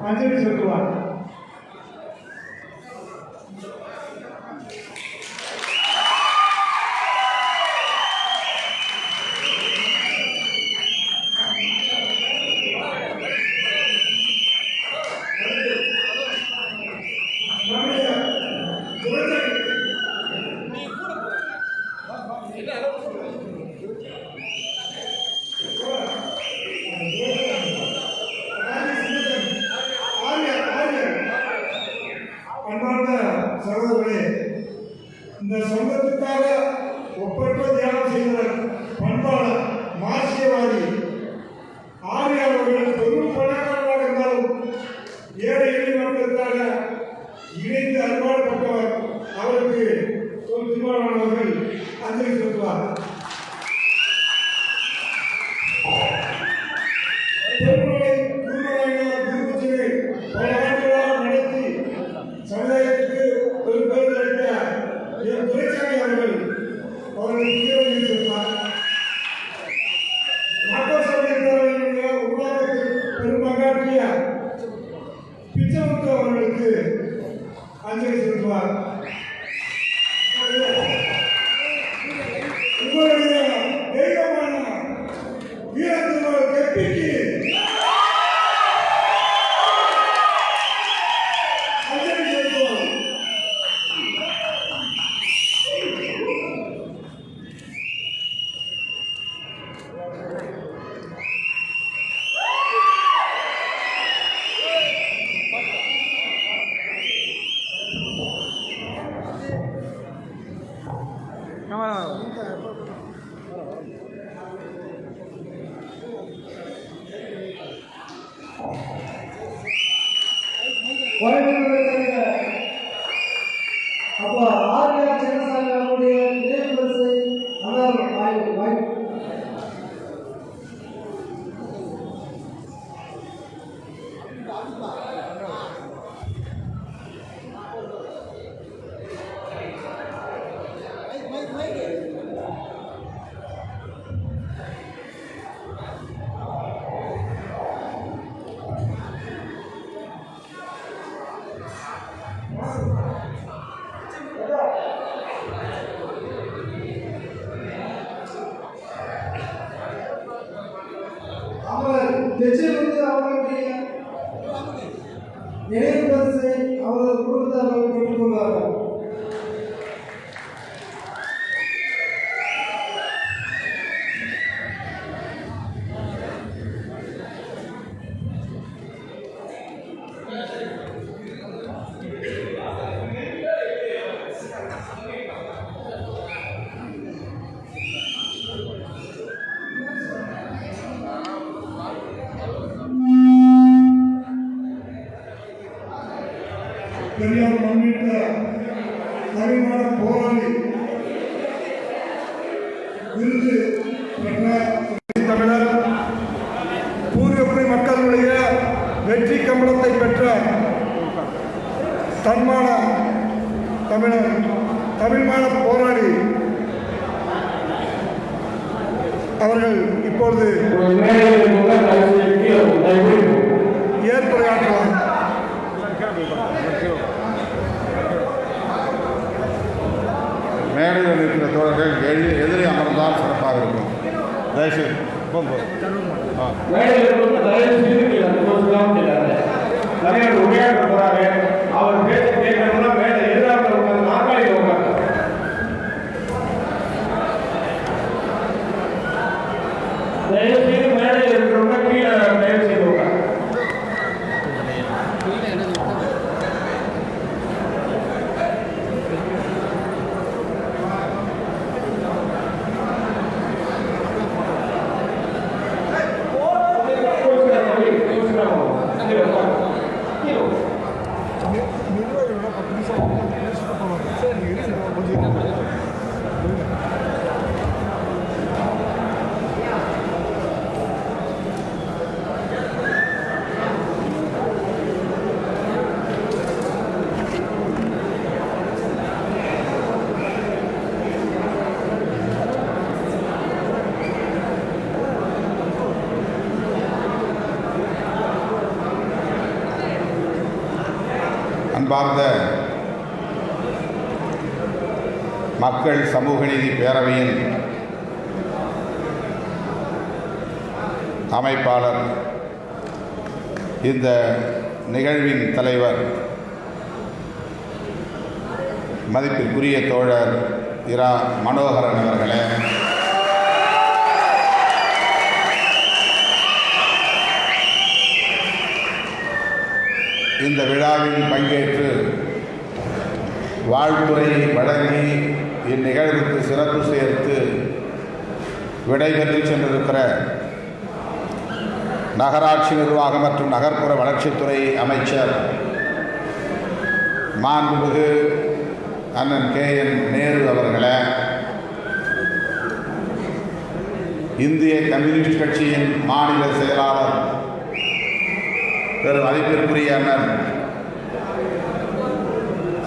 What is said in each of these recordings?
அஞ்சலி செலுத்துவார். சகோதரர்களே, இந்த சங்கத்துக்காக ஒப்பற்ற தியானம் செய்தவர் பண்பாளர் மார்க்சியவாதி ஆர்யா அவர்கள் பெரும் பணக்காரராக இருந்தாலும் ஏழை எளிய மக்களுக்காக இணைந்து அன்பாடப்பட்டவர். அவருக்கு திருமாவளவர்கள் அஞ்சலி செலுத்துவார். பல ஆண்டுகளாக நடத்தி சமுதாயத்துக்கு ஒரு பேர் அளித்த துரைசாமி அவர்கள் அவர்களுக்கு செலுத்தார். நாட்டோர் சமுதாயத்தினுடைய உருவாக்கத்தில் பெரும் பங்காற்றிய பிச்சமுத்து அவர்களுக்கு அஞ்சலி செலுத்துவார். உங்களுடைய தெய்வமான வீரத்தினுடைய வெற்றிக்கு அப்போ ஆர்யா சின்னசாமி அவருடைய நினைவு பரிசை அவரது குடும்பத்தார்கள் பெற்றுக்கொள்வார்கள். பெரியார் முன்னிட்ட தமிழ்நாடு போராளி விருது பெற்ற தமிழர், பூர்வக்குடி மக்களுடைய வெற்றி கம்பளத்தை பெற்ற தன்மான தமிழர், தமிழ்மான போராளி அவர்கள் இப்பொழுது ஏற்புரையாற்றுவார். மேடையில் இருக்கிற தோழர்கள் எதிரே அமர்ந்தால் சிறப்பாக இருக்கும். தயவுசெய்து உரையாற்ற போறாரு. அவர் பேச கேட்கணும்னா மேடை எதிராக நாற்காலி தயவுசெய்து மேடையில் இருக்கிறவங்க கீழே தயவு செய்து நிர்வாகிகளோட அன்பார்ந்த மக்கள் சமூக நீதி பேரவையின் அமைப்பாளர், இந்த நிகழ்வின் தலைவர், மதிப்பிற்குரிய தோழர் இரா மனோகரன் அவர்களே, இந்த விழாவில் பங்கேற்று வாழ்த்துறை வழங்கி இந்நிகழ்வுக்கு சிறப்பு சேர்த்து விடைபெற்று சென்றிருக்கிற நகராட்சி நிர்வாகம் மற்றும் நகர்ப்புற வளர்ச்சித்துறை அமைச்சர் மாண்புமிகு அண்ணன் KN நேரு அவர்களே, இந்திய கம்யூனிஸ்ட் கட்சியின் மாநில செயலாளர் பெரும் மதிப்பிற்குரிய அண்ணன்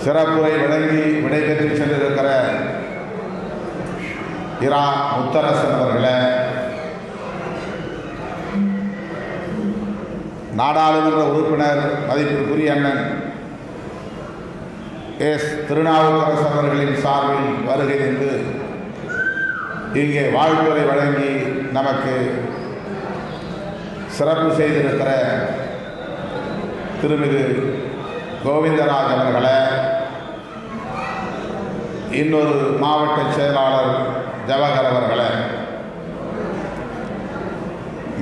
சிறப்புரை வழங்கி விடைபெற்று சென்றிருக்கிற இரா முத்தரசன் அவர்களே, நாடாளுமன்ற உறுப்பினர் மதிப்பிற்குரிய அண்ணன் S. திருநாவுக்கரசு அவர்களின் சார்பில் வருகை தந்து இங்கே வாழ்த்துரை வழங்கி நமக்கு சிறப்பு செய்திருக்கிற திருமிகு கோவிந்தராஜ் அவர்களே, இன்னொரு மாவட்ட செயலாளர் ஜவஹர் அவர்களே,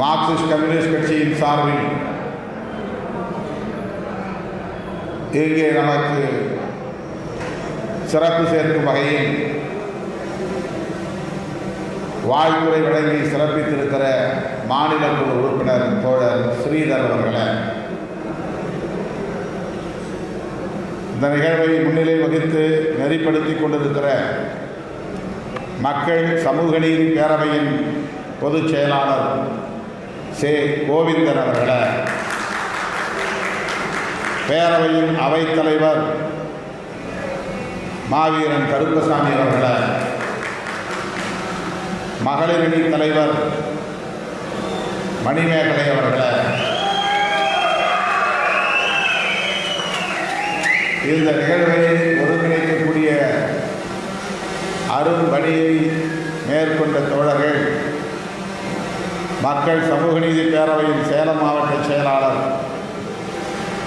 மார்க்சிஸ்ட் கம்யூனிஸ்ட் கட்சியின் சார்பில் இங்கே நமக்கு சிறப்பு சேர்க்கும் வகையில் வாழ்த்துரை வழங்கி சிறப்பித்திருக்கிற மாநில குழு உறுப்பினர் தோழர் ஸ்ரீதர் அவர்களே, இந்த நிகழ்வை முன்னிலை வகித்து நெறிப்படுத்திக் கொண்டிருக்கிற மக்கள் சமூக நீதி பேரவையின் பொதுச் செயலாளர் சே. கோவிந்தன் அவர்களே, பேரவையின் அவைத்தலைவர் மாவீரன் கருப்பசாமி அவர்களே, மகளிரணி தலைவர் மணிமேகலை அவர்களே, இந்த நிகழ்வை ஒருங்கிணைக்கக்கூடிய அரும்பணியை மேற்கொண்ட தோழர்கள், மக்கள் சமூக நீதி பேரவையின் சேலம் மாவட்ட செயலாளர்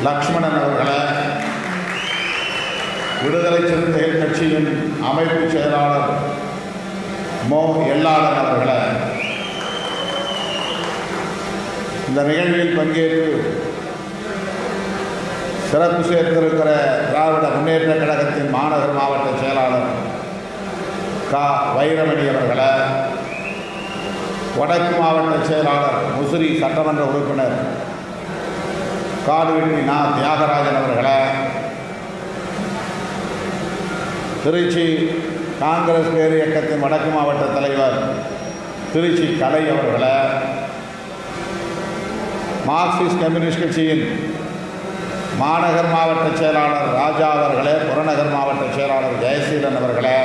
லக்ஷ்மணன் அவர்களே, விடுதலை சிறுத்தைகள் கட்சியின் அமைப்பு செயலாளர் மோ. எல்லாளன் அவர்களே, இந்த நிகழ்வில் பங்கேற்று சிறப்பு சேர்த்திருக்கிற திராவிட முன்னேற்ற கழகத்தின் மாநகர் மாவட்ட செயலாளர் க. வைரமணி அவர்களே, வடக்கு மாவட்ட செயலாளர் முசிறி சட்டமன்ற உறுப்பினர் காடுவெட்டி நா. தியாகராஜன் அவர்களே, திருச்சி காங்கிரஸ் பேர் இயக்கத்தின் வடக்கு மாவட்ட தலைவர் திருச்சி கலை அவர்களே, மார்க்சிஸ்ட் கம்யூனிஸ்ட் கட்சியின் மாநகர் மாவட்ட செயலாளர் ராஜா அவர்களே, புறநகர் மாவட்ட செயலாளர் ஜெயசீலன் அவர்களே,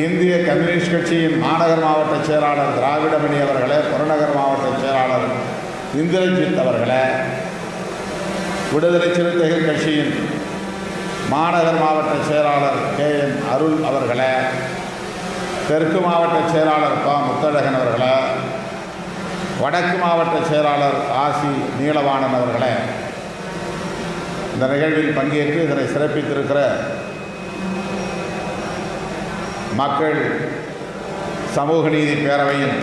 இந்திய கம்யூனிஸ்ட் கட்சியின் மாநகர் மாவட்ட செயலாளர் திராவிடமணி அவர்களே, புறநகர் மாவட்ட செயலாளர் இந்திரஜித் அவர்களே, விடுதலை சிறுத்தைகள் கட்சியின் மாநகர் மாவட்ட செயலாளர் KN அருள் அவர்களே, தெற்கு மாவட்ட செயலாளர் ப. முத்தழகன் அவர்களே, வடக்கு மாவட்ட செயலாளர் ஆசி நீலவாணன் அவர்களே, இந்த நிகழ்வில் பங்கேற்று இதனை சிறப்பித்திருக்கிற மக்கள் சமூக நீதி பேரவையின்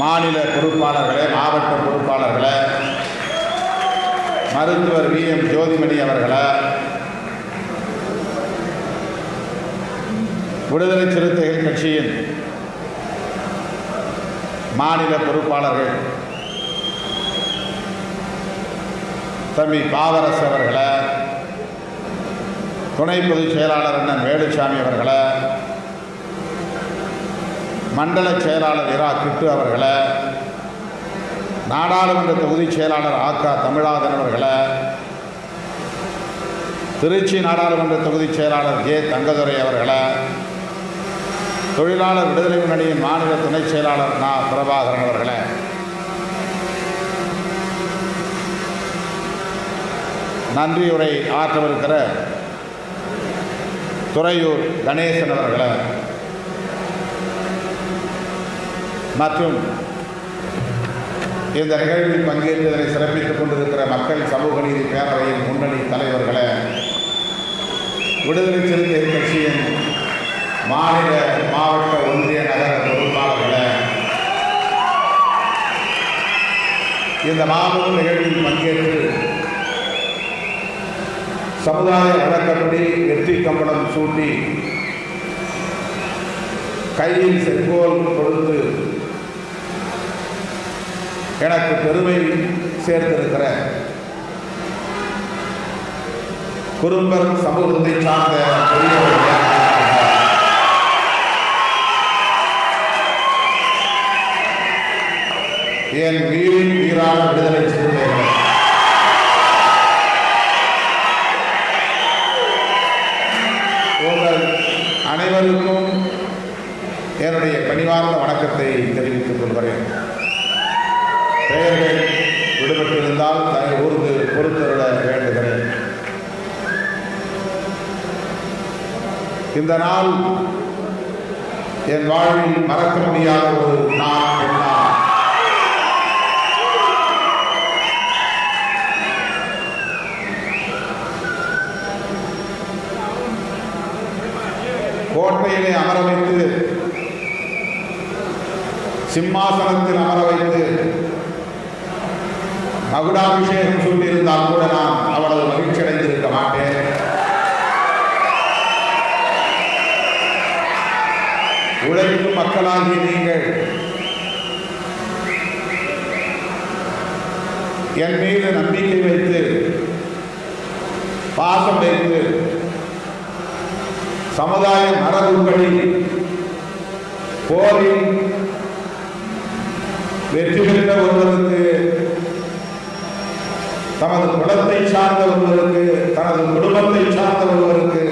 மாநில பொறுப்பாளர்களே, மாவட்ட பொறுப்பாளர்களே, மருத்துவர் VM ஜோதிமணி அவர்களே, விடுதலை சிறுத்தைகள் கட்சியின் மாநில பொறுப்பாளர்கள் தம்பி பாவரசு அவர்களே, துணை பொதுச் செயலாளர் அண்ணன் வேலுச்சாமி அவர்களே, மண்டல செயலாளர் இரா கிட்டு அவர்களே, நாடாளுமன்ற தொகுதி செயலாளர் ஆ. க. தமிழாதன் அவர்களே, திருச்சி நாடாளுமன்ற தொகுதி செயலாளர் ஜே. தங்கதுரை அவர்களே, தொழிலாளர் விடுதலை முன்னணியின் மாநில துணை செயலாளர் நா. பிரபாகரன் அவர்களே, நன்றியுரை ஆற்றவிருக்கிற துறையூர் கணேசன் அவர்களை மற்றும் இந்த நிகழ்வில் பங்கேற்றதை சிறப்பித்துக் கொண்டிருக்கிற மக்கள் சமூக நீதி பேரவையின் முன்னணி தலைவர்களை, விடுதலை சிறுத்தைகள் கட்சியின் மாநில மாவட்ட ஒன்றிய நகர பொறுப்பாளர்களை, இந்த மாபெரும் நிகழ்வில் பங்கேற்று சமுதாய வழக்கப்படி வெற்றி கம்பளம் சூட்டி கையில் செங்கோல் கொடுத்து எனக்கு பெருமை சேர்த்திருக்கிற குறும்பர் சமூகத்தை சார்ந்த பெரியவர்கள், என் வீரின் வீரான விடுதலை சிறுத்தைகள், உங்கள் அனைவருக்கும் என்னுடைய பணிவார்ந்த வணக்கத்தை தெரிவித்துக் கொள்கிறேன். பெயர்கள் விடுபட்டிருந்தால் தன்னை ஊர்ந்து பொறுத்தருள வேண்டுகிறேன். இந்த நாள் என் வாழ்வில் மறக்க முடியாத ஒரு நாள். கோட்டையிலே அமர வைத்து, சிம்மாசனத்தில் அமர வைத்து மகுடாபிஷேகம் சூட்டியிருந்தால் கூட நான் அவ்வளவு மகிழ்ச்சி அடைந்திருக்க மாட்டேன். உழைக்கும் மக்களாகிய நீங்கள் என் மீது நம்பிக்கை வைத்து, பாசம் வைத்து, சமுதாய மரபுப்படி போரில் வெற்றி பெற்ற ஒருவருக்கு, தமது குலத்தை சார்ந்த ஒருவருக்கு, தனது குடும்பத்தை சார்ந்த ஒருவருக்கு,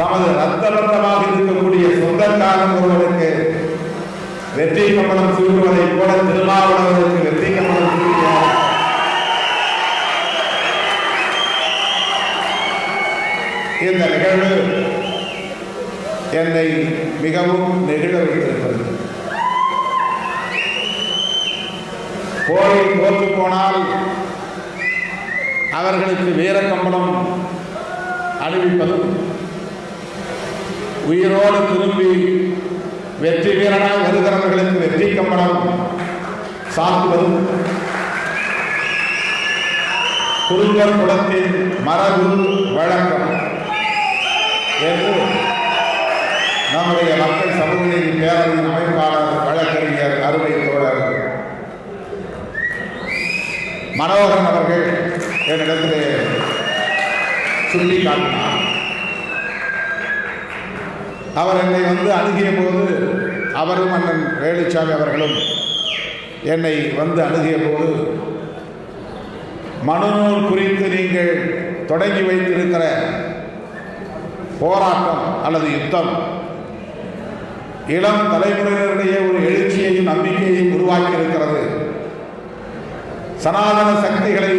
தமது ரத்த பந்தமாக இருக்கக்கூடிய சொந்தக்காரன் ஒருவருக்கு வெற்றி கம்பளம் சூட்டுவதை போல திருமாவளவருக்கு வெற்றி கம்பளம் சூட்டுவார். இந்த நிகழ்வு என்னை மிகவும் நெகிழ வைத்திருக்கிறது. போரில் தோற்று போனால் அவர்களுக்கு வீரக்கம்பளம் அணிவிப்பதும், உயிரோடு திரும்பி வெற்றி வீரனாக வருகிறவர்களுக்கு வெற்றி கம்பளம் சாத்துவதும் குறுங்கர் குலத்தின் மரபு வழக்கம் என்று நம்முடைய மக்கள் சமூக நீதி பேரவையின் அமைப்பாளர் வழக்கறிஞர் அருமை தோழர் மனோகரன் அவர்கள் என்னிடத்திலே சுட்டிக்காட்டினார். அவர் என்னை அணுகிய போது, அவரும் அண்ணன் வேலுச்சாமி அவர்களும் என்னை அணுகிய போது, மனுநூல் குறித்து நீங்கள் தொடங்கி வைத்திருக்கிற போராட்டம் அல்லது யுத்தம் இளம் தலைமுறையினரிடையே ஒரு எழுச்சியையும் நம்பிக்கையையும் உருவாக்கி இருக்கிறது. சனாதன சக்திகளை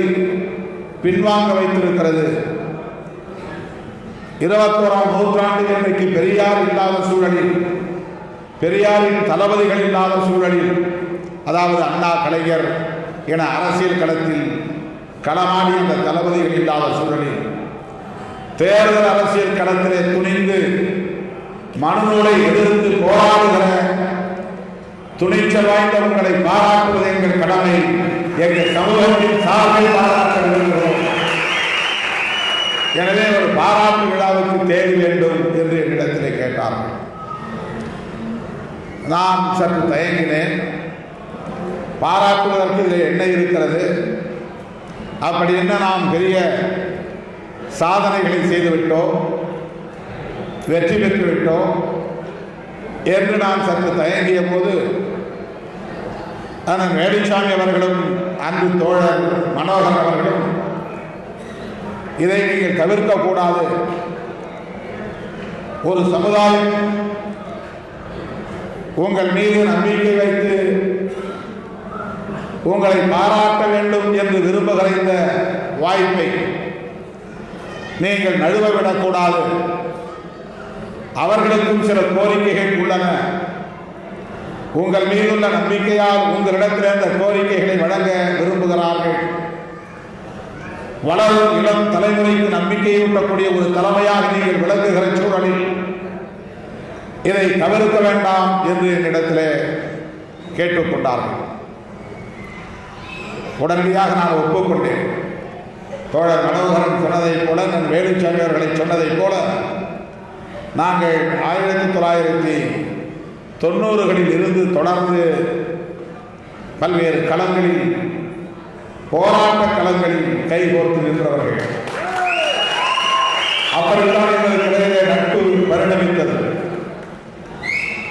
பின்வாங்க வைத்திருக்கிறது. 21ஆம் நூற்றாண்டில் இன்றைக்கு பெரியார் இல்லாத சூழலில், பெரியாரின் தளபதிகள் இல்லாத சூழலில், அதாவது அண்ணா, கலைஞர் என அரசியல் களத்தில் களமாடி இந்த தளபதிகள் இல்லாத சூழலில் தேர்தல் அரசியல் களத்திலே துணிந்து மனுநூலை எதிர்த்து போராடுகிற துணிச்சல் வாய்ந்த உங்களை பாராட்டுவது எங்கள் கடமை. எங்கள் சமூகத்தின் சார்பில் பாராட்ட விரும்புகிறோம். எனவே ஒரு பாராட்டு விழாவுக்கு தேதி வேண்டும் என்று என்னிடத்திலே கேட்டார்கள். நான் சற்று தயங்கினேன். பாராட்டுவதற்கு இதில் என்ன இருக்கிறது? அப்படி என்ன நாம் பெரிய சாதனைகளை செய்துவிட்டோம், வெற்றி பெற்றுவிட்டோம் என்று நான் சற்று தயங்கிய போது, அண்ணன் வேலுச்சாமி அவர்களும் அன்பு தோழர் மனோகரன் அவர்களும் இதை நீங்கள் தவிர்க்கக்கூடாது, ஒரு சமுதாயம் உங்கள் மீது நம்பிக்கை வைத்து உங்களை பாராட்ட வேண்டும் என்று விரும்புகிற இந்த வாய்ப்பை நீங்கள் நழுவவிடக்கூடாது. அவர்களுக்கும் சில கோரிக்கைகள் உள்ளன. உங்கள் மீதுள்ள நம்பிக்கையால் உங்களிடத்தில் அந்த கோரிக்கைகளை வழங்க விரும்புகிறார்கள். வளரும் இளம் தலைமுறைக்கு நம்பிக்கையூட்டக்கூடிய ஒரு தலைமையாக நீங்கள் விளங்குகிற சூழலில் இதை தவிர்க்க வேண்டாம் என்று என்னிடத்திலே கேட்டுக்கொண்டார்கள். உடனடியாக நான் ஒப்புக்கொண்டேன். தோழர் மனோகரன் சொன்னதைப் போல, நான் வேலுச்சாமி அவர்களை சொன்னதைப் போல, நாங்கள் 1990களில் இருந்து தொடர்ந்து பல்வேறு களங்களில், போராட்ட களங்களில் கைகோர்த்து நின்றவர்கள். அப்படித்தான் எங்களுக்கிடையே நட்பு பரிணமித்தது.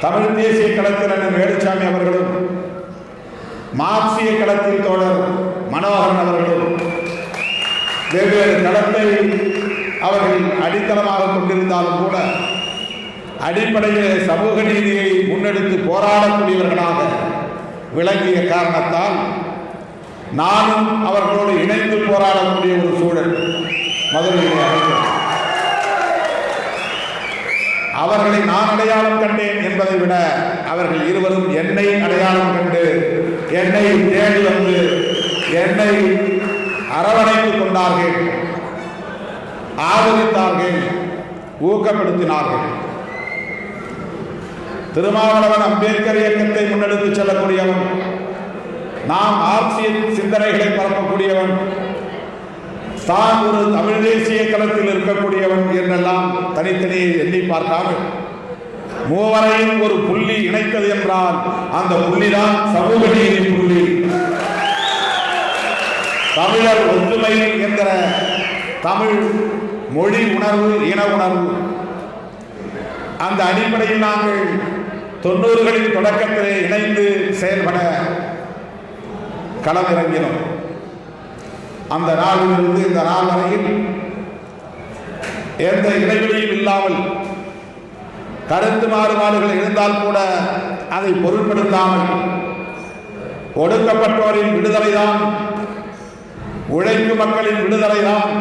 தமிழ் தேசிய களத்தில் அண்ணன் வேலுச்சாமி அவர்களும், மார்க்சிய களத்தில் தோழர் மனோகரன் அவர்களும் வெவ்வேறு களத்தை அவர்கள் அடித்தளமாக கொண்டிருந்தாலும் கூட அடிப்படையில் சமூக நீதியை முன்னெடுத்து போராடக்கூடியவர்களாக விளங்கிய காரணத்தால் நானும் அவர்களோடு இணைந்து போராடக்கூடிய ஒரு சூழல் மதுரையிலே அமைந்தது. அவர்களை நான் அடையாளம் கண்டேன் என்பதை விட அவர்கள் இருவரும் என்னை அடையாளம் கண்டு என்னை தேடி வந்து என்னை அரவணைத்துக் கொண்டார்கள், ஆதரித்தார்கள், ஊக்கப்படுத்தினார்கள். திருமாவளவன் அம்பேத்கர் இயக்கத்தை முன்னெடுத்து செல்லக்கூடியவன், நாம் மார்க்சிய சிந்தனைகளை பரப்பக்கூடியவன், தான் ஒரு தமிழ் தேசிய களத்தில் இருக்கக்கூடியவன் என்றெல்லாம் தனித்தனியை எண்ணி பார்க்காமல் மூவரையும் ஒரு புள்ளி இணைத்தது என்றால் அந்த புள்ளிதான் சமூக நீதி புள்ளி. தமிழர் ஒற்றுமை என்கிற தமிழ் மொழி உணர்வு, இன உணர்வு, அந்த அடிப்படையில் நாங்கள் 90களின் தொடக்கத்திலே இணைந்து செயல்பட களமிறங்கினோம். அந்த நாளிலிருந்து இந்த நாள் வரையில் எந்த இடைவெளியும் இல்லாமல் கருத்து மாறுபாடுகள் இருந்தால் கூட அதை பொருட்படுத்தாமல் ஒடுக்கப்பட்டோரின் விடுதலைதான், உழைக்கும் மக்களின் விடுதலைதான்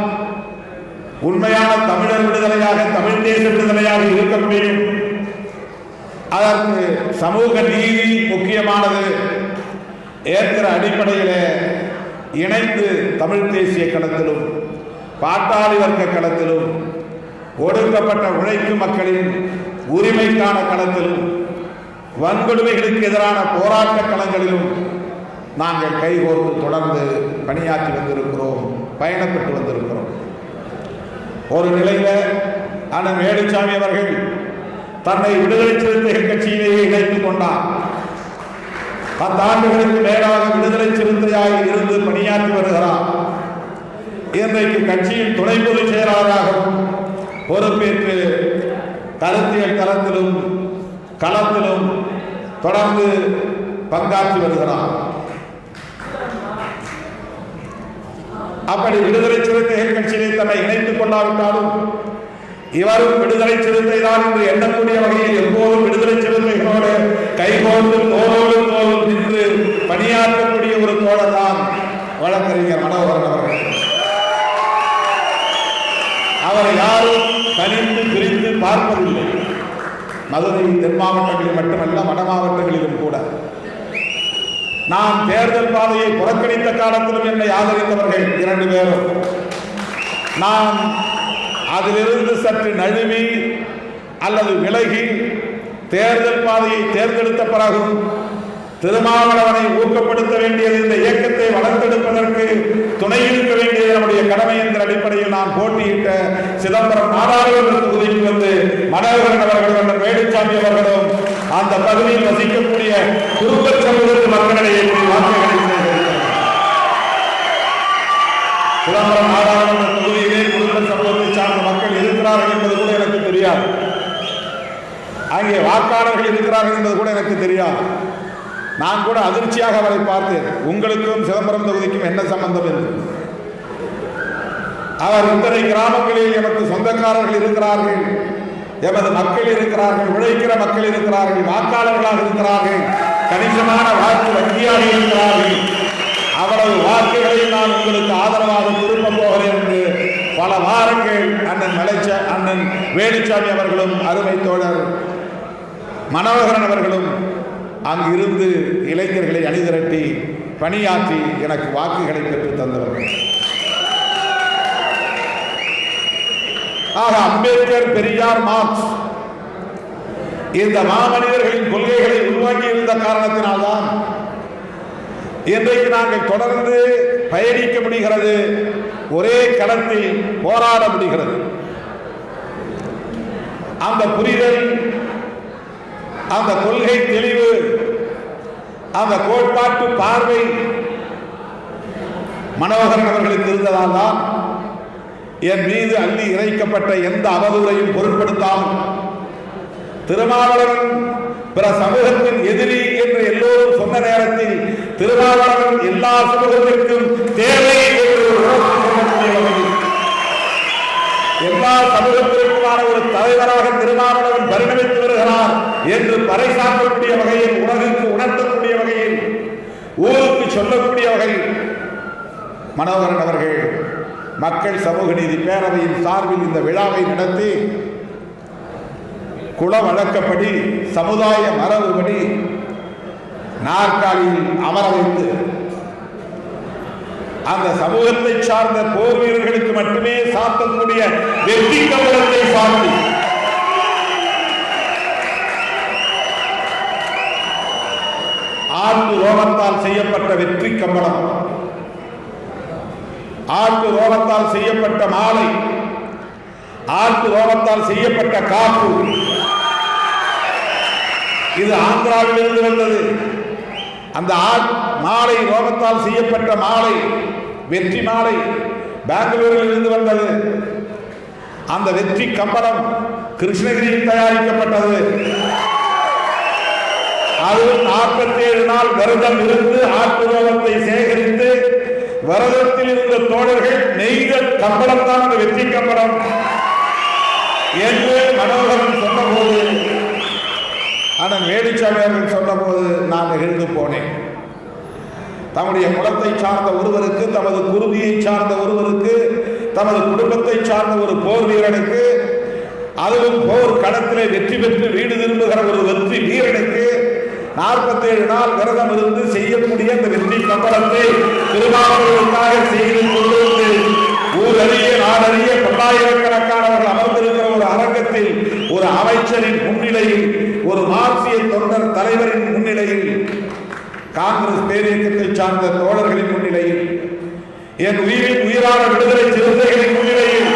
உண்மையான தமிழர் விடுதலையாக, தமிழ் தேச விடுதலையாக இருக்க முடியும். அதற்கு சமூக நீதி முக்கியமானது என்கிற அடிப்படையிலே இணைந்து தமிழ் தேசிய களத்திலும், பாட்டாளி வர்க்க களத்திலும், ஒடுக்கப்பட்ட உழைக்கும் மக்களின் உரிமைக்கான களத்திலும், வன்கொடுமைகளுக்கு எதிரான போராட்ட களங்களிலும் நாங்கள் கைகோர்த்து தொடர்ந்து பணியாற்றி வந்திருக்கிறோம், பயணப்பட்டு வந்திருக்கிறோம். ஒரு நிலையில அண்ணன் வேலுச்சாமி அவர்கள் தன்னை விடுதலை சிறுத்தைகள் கட்சியிலேயே இணைத்துக் கொண்டார். 10 ஆண்டுகளுக்கு மேலாக விடுதலை சிறுத்தையாக இருந்து பணியாற்றி வருகிறார். இன்றைக்கு கட்சியின் துணை பொதுச் செயலாளராகவும் பொறுப்பேற்று கருத்தியல் தளத்திலும் களத்திலும் தொடர்ந்து பங்காற்றி வருகிறார். அப்படி விடுதலை சிறுத்தைகள் கட்சியிலே தன்னை இணைத்துக் கொள்ளாவிட்டாலும் இவரும் விடுதலை சிறுத்தை தான் என்று எண்ணக்கூடிய வகையில் எப்போதும் விடுதலை சிறுத்தைகளோடு கைகோர்ந்து தோளோடு தோல் நின்று பணியாற்றக்கூடிய ஒரு தோழர் தான் வழக்கறிஞர் மனோகரன் அவர்கள். அவரை யாரும் தனித்து பிரித்து பார்ப்பதில்லை. மதுரை தென் மாவட்டங்களில் மட்டுமல்ல, வட மாவட்டங்களிலும் கூட. நான் தேர்தல் பாதையை புறக்கணித்த காலத்திலும் என்னை ஆதரித்தவர்கள் 2 பேரும். நான் அதிலிருந்து சற்று நழுவி அல்லது விலகி தேர்தல் பாதையை தேர்ந்தெடுத்த பிறகும் திருமாவளவனை ஊக்கப்படுத்த வேண்டியது, இந்த இயக்கத்தை வளர்த்தெடுப்பதற்கு துணை இருக்க வேண்டியது நம்முடைய கடமை என்ற அடிப்படையில் நான் போட்டியிட்ட சிதம்பரம் நாடாளுமன்ற தொகுதிக்கு வந்து மனோகரன் அவர்களும் வேலுச்சாமி அவர்களும் அந்த பகுதியில் வசிக்கக்கூடிய குடும்ப சமூகத்து மக்களிடையே வாக்குகளை சிதம்பரம் நாடாளுமன்ற தொகுதியிலே குடும்ப சமூகத்தை சார்ந்த மக்கள் இருக்கிறார்கள் என்பது கூட எனக்கு தெரியாது. அங்கே வாக்காளர்கள் இருக்கிறார்கள் என்பது கூட எனக்கு தெரியாது. நான் கூட அதிர்ச்சியாக அவரை பார்த்தேன். உங்களுக்கும் சிதம்பரம் தொகுதிக்கும் என்ன சம்பந்தம் என்று. அவர் இத்தனை கிராமங்களில் எமக்கு சொந்தக்காரர்கள் இருக்கிறார்கள், எமது மக்கள் இருக்கிறார்கள், உழைக்கிற மக்கள் இருக்கிறார்கள், வாக்காளர்களாக இருக்கிறார்கள், கணிசமான வாக்கு வங்கியாக இருக்கிறார்கள். அவ்வளவு வாக்குகளை நான் உங்களுக்கு ஆதரவாக திரும்ப பல வாரங்கள் அண்ணன் வேலுச்சாமி அவர்களும் அருமை தோழர் மனோகரன் அவர்களும் அங்கிருந்து இளைஞர்களை அணிதிரட்டி பணியாற்றி எனக்கு வாக்குகளை பெற்று தந்தவர்கள். ஆக அம்பேத்கர், பெரியார், மார்க்ஸ் இந்த மாமனிதர்களின் கொள்கைகளை உருவாக்கி இருந்த காரணத்தினால்தான் இன்றைக்கு நாங்கள் தொடர்ந்து பயணிக்க முடிகிறது, ஒரே களத்தில் போராட முடிகிறது. அந்த புரிதல், அந்த கொள்கை தெளிவு, அந்த கோட்பாட்டு பார்வை மனோகரன் அவர்களுக்கு இருந்ததால் தான் என் மீது அள்ளி இறைக்கப்பட்ட எந்த அவதூறையும் பொருட்படுத்தாமல் திருமாவளவன் பிற சமூகத்தின் எதிரி என்று எல்லோரும் சொன்ன நேரத்தில் திருமாவளவன் எல்லா சமூகத்திற்கும் தேவை என்று சொல்லக்கூடிய வகையில் எல்லா சமூகத்திற்குமான ஒரு தலைவராக திருமாவளவன் பரிணமித்து வருகிறார் என்று பறைசாற்றக்கூடிய வகையில், உலகிற்கு உணர்த்தக்கூடிய வகையில், ஊருக்கு சொல்லக்கூடிய வகையில் மனோகரன் அவர்கள் மக்கள் சமூக நீதி பேரவையின் சார்பில் இந்த விழாவை நடத்தி குல வழக்கப்படி, சமுதாய மரபுபடி நாற்காலியில் அமர வைத்து அந்த சமூகத்தை சார்ந்த போர் வீரர்களுக்கு மட்டுமே சாத்தக்கூடிய வெற்றி கம்பளத்தை சார்ந்து ஆட்டு ரோகத்தால் செய்யப்பட்ட வெற்றி கம்பளம், ஆட்டு ரோகத்தால் செய்யப்பட்ட மாலை, ஆட்டு ரோகத்தால் செய்யப்பட்ட காப்பு, இது ஆந்திராவில் இருந்து வந்தது. அந்த மாலை, ரோகத்தால் செய்யப்பட்ட மாலை, வெற்றி மாலை பெங்களூரில் இருந்து வந்தது. அந்த வெற்றி கம்பளம் கிருஷ்ணகிரியில் தயாரிக்கப்பட்டது. அது 47 நாள் விரதம் இருந்து ஆட்டு ரோகத்தை சேகரித்து விரதத்தில் இருந்த தோழர்கள் நெய்த கம்பளம் தான் அந்த வெற்றி கம்பளம் என்று மனோகரன் சொன்னபோது, அண்ணன் வேலுச்சாமி அவர்கள் சொன்னபோது நான் நெகிழ்ந்து போனேன். தம்முடைய குலத்தை சார்ந்த ஒருவருக்கு, தமது குருதியை சார்ந்த ஒருவருக்கு, தமது குடும்பத்தை சார்ந்த ஒரு போர் வீரனுக்கு, அதுவும் போர் களத்திலே வெற்றி பெற்று வீடு திரும்புகிற ஒரு வெற்றி வீரனுக்கு 47 நாள் விரதம் இருந்து செய்யக்கூடிய அந்த வெற்றி கம்பளத்தை திருமாவளவனுக்காக செய்து கொண்டு வந்து ஊர் அறிய நாடறிய பல்லாயிரக்கணக்கானவர்கள் அமர்ந்திருக்கிற ஒரு அரங்கத்தில், ஒரு அமைச்சரின் முன்னிலையில், ஒரு மார்க்சிய தொண்டர் தலைவரின் முன்னிலையில், காங்கிரஸ் பேரியக்கத்தை சார்ந்த தோழர்களின் முன்னிலையில், என் உயிரின் உயிரான விடுதலை சிறுத்தைகளின் முன்னிலையில்,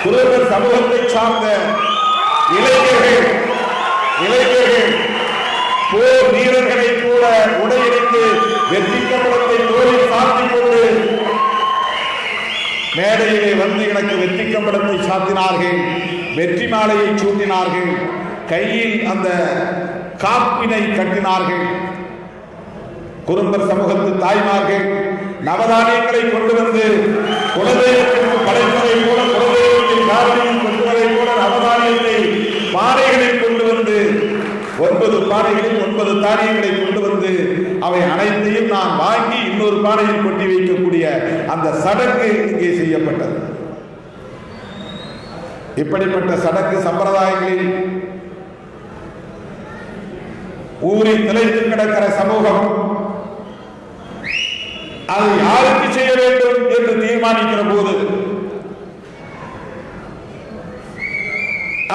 குருவர் சமூகத்தை சார்ந்த இளைஞர்கள் போர் வீரர்களை கூட உடையடித்து வெற்றி கம்பளத்தை தோளில் சாத்திக் கொண்டு மேடையிலே வந்து எனக்கு வெற்றி கம்பளத்தை சாத்தினார்கள், வெற்றி மாலையை சூட்டினார்கள், கையில் அந்த காப்பினை கட்டினார்கள். குறும்பர் சமூகத்து தாய்மார்கள் நவதானியங்களை கொண்டு வந்து குலதெய்வத்திற்கு படைப்பதை போல, குலதெய்வத்தின் காவலில் கொண்டுவதை போல நவதானியத்தை பானைகளில் கொண்டு வந்து 9 பானைகளில் 9 தானியங்களை கொண்டு வந்து அவை அனைத்தையும் நான் வாங்கி இன்னொரு பானையில் கொட்டி வைக்கக்கூடிய அந்த சடங்கு இங்கே செய்யப்பட்டது. இப்படிப்பட்ட சடங்கு சம்பிரதாயங்களில் ஊரில் நிலைத்து கிடக்கிற சமூகம் அதை யாருக்கு செய்ய வேண்டும் என்று தீர்மானிக்கிற போது,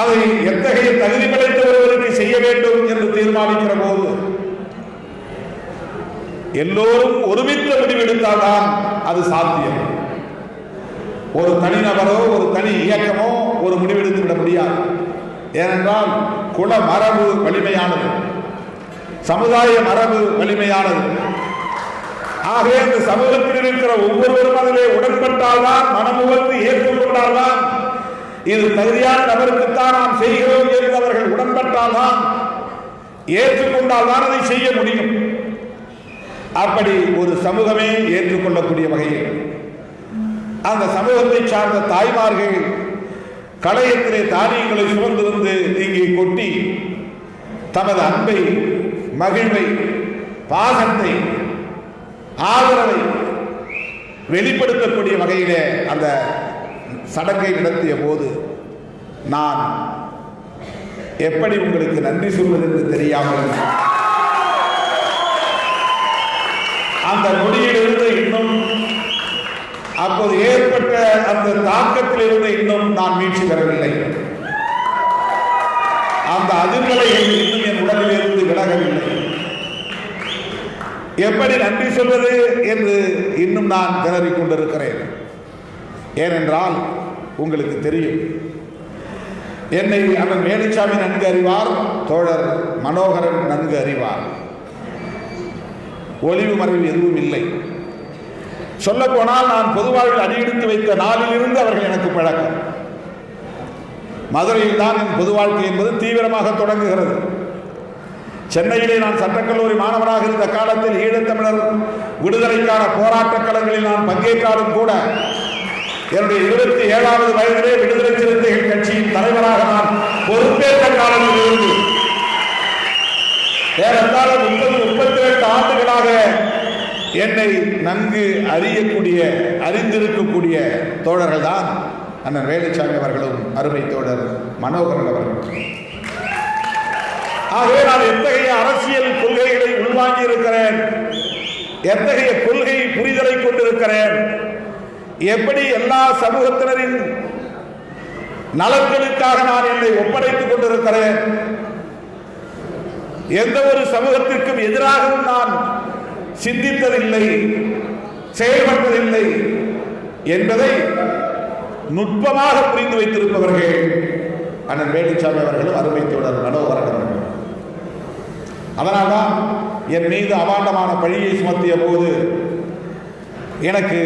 அதை எத்தகைய தகுதி படைத்த ஒருவருக்கு செய்ய வேண்டும் என்று தீர்மானிக்கிற போது எல்லோரும் ஒருமித்த முடிவெடுத்தால்தான் அது சாத்தியம். ஒரு தனிநபரோ ஒரு தனி இயக்கமோ ஒரு முடிவெடுத்து விட முடியாது. ஏனென்றால் குல மரபு வலிமையானது, சமுதாய மரபு வலிமையானது. ஆகவே அந்த சமூகத்தில் இருக்கிற ஒவ்வொருவரும் அதிலே உடன்பட்டால்தான், மனமுகத்து ஏற்றுக்கொண்டால்தான், இது தகுதியான நபருக்குத்தான் நாம் செய்கிறோம் என்று அவர்கள் உடன்பட்டால்தான், ஏற்றுக்கொண்டால்தான் அதை செய்ய முடியும். அப்படி ஒரு சமூகமே ஏற்றுக்கொள்ளக்கூடிய வகையில் அந்த சமூகத்தை சார்ந்த தாய்மார்கள் களையத்திலே தானியங்களை சுமந்து வந்து இங்கே கொட்டி தமது அன்பை, மகிழ்வை, பாசத்தை, ஆதரவை வெளிப்படுத்தக்கூடிய வகையிலே அந்த சடங்கை நடத்திய போது நான் எப்படி உங்களுக்கு நன்றி சொல்வது என்று தெரியாமல் அந்த நொடியிலிருந்து இன்னும் அப்போது ஏற்பட்ட அந்த தாக்கத்திலிருந்து இன்னும் நான் மீட்சி பெறவில்லை. அந்த அதிர்வலைகள் இன்னும் என் உடலிலிருந்து விலகவில்லை. எப்படி நன்றி சொல்வது என்று இன்னும் நான் திணறிக் கொண்டிருக்கிறேன். ஏனென்றால் உங்களுக்கு தெரியும், என்னை அண்ணன் வேலுச்சாமி நன்கு அறிவார், தோழர் மனோகரன் நன்கு அறிவார். ஒளிவு மறைவு எதுவும் இல்லை. சொல்ல போனால் நான் பொதுவாழ்வில் அடியெடுத்து வைத்த நாளிலிருந்து அவர்கள் எனக்கு பழக்கம். மதுரையில் தான் என் பொது வாழ்க்கை என்பது தீவிரமாக தொடங்குகிறது. சென்னையிலே நான் சட்டக்கல்லூரி மாணவராக இருந்த காலத்தில் ஈழத்தமிழர் விடுதலைக்கான போராட்டக் களங்களில் நான் பங்கேற்றாலும் கூட என்னுடைய 27வது வயதிலே விடுதலை சிறுத்தைகள் கட்சியின் தலைவராக நான் பொறுப்பேற்ற காலத்தில் இருந்து ஏறத்தாழ 32 ஆண்டுகளாக என்னை நன்கு அறிந்திருக்கக்கூடிய தோழர்கள் தான் அண்ணன் வேலுச்சாமி அவர்களும் அருமை தோழர் மனோகரன் அவர்களும். ஆகவே நான் எத்தகைய அரசியல் கொள்கைகளை உள்வாங்கி இருக்கிறேன், எத்தகைய கொள்கை புரிதலை கொண்டிருக்கிறேன், எப்படி எல்லா சமூகத்தினரின் நலன்களுக்காக நான் என்னை ஒப்படைத்துக் கொண்டிருக்கிறேன், எந்த ஒரு சமூகத்திற்கும் எதிராகவும் நான் சிந்தித்ததில்லை, செயல்பட்டதில்லை என்பதை நுட்பமாக புரிந்து வைத்திருப்பவர்கள் அண்ணன் வேலுச்சாமி அவர்களும் அருமை தோழர் மனோகரன் அவர்கள். அதனால்தான் என் மீது அபாண்டமான பழியை சுமத்திய போது எனக்கு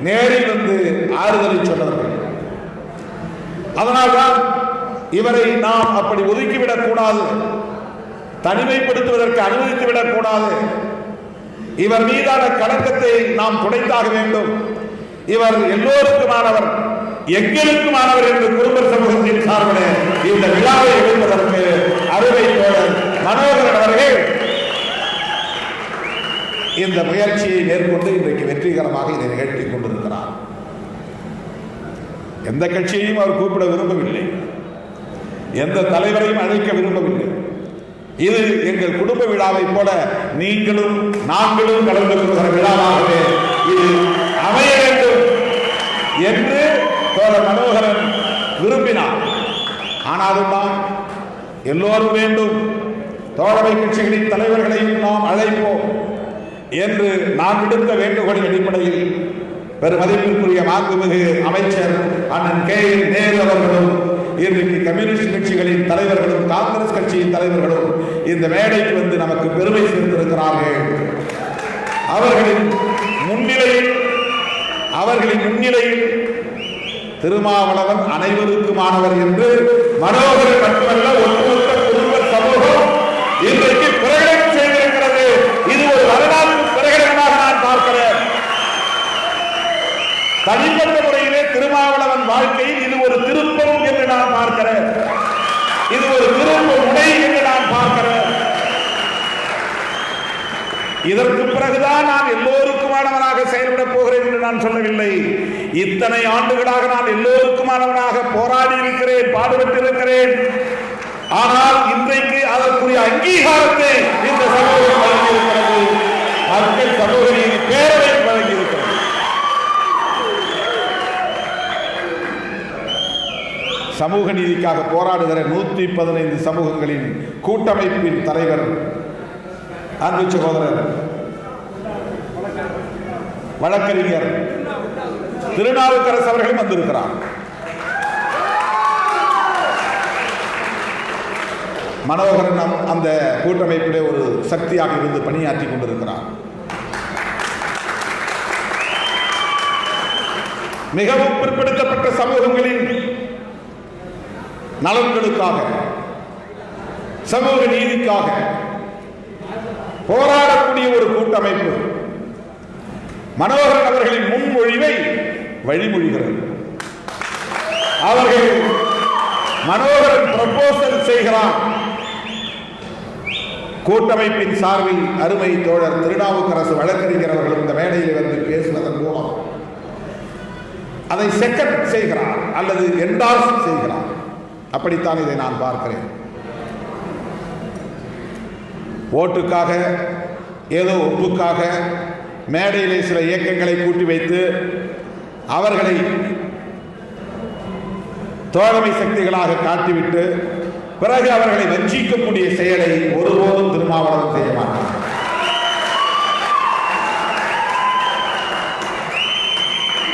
நேரில் வந்து ஆறுதலை சொன்னவர்கள். அதனால்தான் இவரை நாம் அப்படி ஒதுக்கிவிடக் கூடாது, தனிமைப்படுத்துவதற்கு அனுமதித்துவிடக் கூடாது, இவர் மீதான களங்கத்தை நாம் துடைத்தாக வேண்டும், இவர் எல்லோருக்குமானவர், எங்களுக்குமானவர் என்று குடும்ப சமூகத்தின் சார்பில் இந்த விழாவை எழுப்பதற்கு அருமை தோழர் மனோகரன் அவர்கள் இந்த முயற்சியை மேற்கொண்டு இன்றைக்கு வெற்றிகரமாக இதை நிகழ்த்திக் கொண்டிருக்கிறார். எந்த கட்சியையும் அவர் கூப்பிட விரும்பவில்லை, எந்த தலைவரையும் அழைக்க விரும்பவில்லை. இது எங்கள் குடும்ப விழாவை போல நீங்களும் நாங்களும் கலந்து கொள்கிற விழாவாகவே இது அமைய வேண்டும் என்று தோழர் மனோகரன் விரும்பினார். ஆனாலும் தான் எல்லோரும் வேண்டும், தோழமை கட்சிகளின் தலைவர்களையும் நாம் அழைப்போம் என்று நான் விடுத்த வேண்டுகோளின் அடிப்படையில் பெருமதிப்பிற்குரிய மாண்புமிகு அமைச்சர் அண்ணன் KN நேரு அவர்களும் இன்றைக்கு கம்யூனிஸ்ட் கட்சிகளின் தலைவர்களும் காங்கிரஸ் கட்சியின் தலைவர்களும் இந்த மேடைக்கு வந்து நமக்கு பெருமை சேர்த்திருக்கிறார்கள். அவர்களின் முன்னிலையில் திருமாவளவன் அனைவருக்குமானவர் என்று மனோகரன் மட்டுமல்ல ஒட்டுமொத்த குடும்ப சமூகம் இன்றைக்கு பிரகடனம் செய்திருக்கிறது. இது ஒரு வரலாற்று பிரகடனமாக நான் பார்க்கிறேன். தனிப்பட்ட முறையிலே திருமாவளவன் வாழ்க்கையில் இது ஒரு திருப்பம் என்று நான் பார்க்கிறேன், இது ஒரு திரும்ப முனை என்று நான் பார்க்கிறேன். இதற்கு பிறகுதான் நான் எல்லோருக்குமானவனாக செயல்படப் போகிறேன் என்று நான் சொல்லவில்லை. இத்தனை ஆண்டுகளாக நான் எல்லோருக்குமானவனாக போராடி இருக்கிறேன், பாடுபட்டிருக்கிறேன். ஆனால் இன்றைக்கு அதற்குரிய அங்கீகாரத்தை இந்த சமூகம் வழங்கியிருக்கிறது, மக்கள் சமூக நீதி பேரவை வழங்கியிருக்கிறது. சமூக நீதிக்காக போராடுகிற 115 சமூகங்களின் கூட்டமைப்பின் தலைவர் அன்பு சகோதரர் வழக்கறிஞர் திருநாவுக்கரசு அவர்களும் வந்திருக்கிறார். மனோகரன் அந்த கூட்டமைப்பிலே ஒரு சக்தியாக இருந்து பணியாற்றி கொண்டிருக்கிறார். மிகவும் பிற்படுத்தப்பட்ட சமூகங்களின் நலன்களுக்காக, சமூக நீதிக்காக போராடக்கூடிய ஒரு கூட்டமைப்பு மனோகரன் அவர்களின் முன்மொழிவை வழிமொழிகிறது. அவர்கள் மனோகரன் ப்ரப்போசல் செய்கிறார். கூட்டமைப்பின் சார்பில் அருமை தோழர் திருநாவுக்கரசு வழக்கறிஞர் அவர்கள் இந்த மேடையில் வந்து பேசுவதன் மூலம் அதை செகண்ட் செய்கிறார் அல்லது என்டார்ஸ் செய்கிறார். அப்படித்தான் இதை நான் பார்க்கிறேன். ஓட்டுக்காக ஏதோ ஒப்புக்காக மேடையிலே சில இயக்கங்களை கூட்டி வைத்து அவர்களை தோழமை சக்திகளாக காட்டிவிட்டு பிறகு அவர்களை வஞ்சிக்கக்கூடிய செயலை ஒருபோதும் திருமாவளவன் செய்ய மாட்டார்.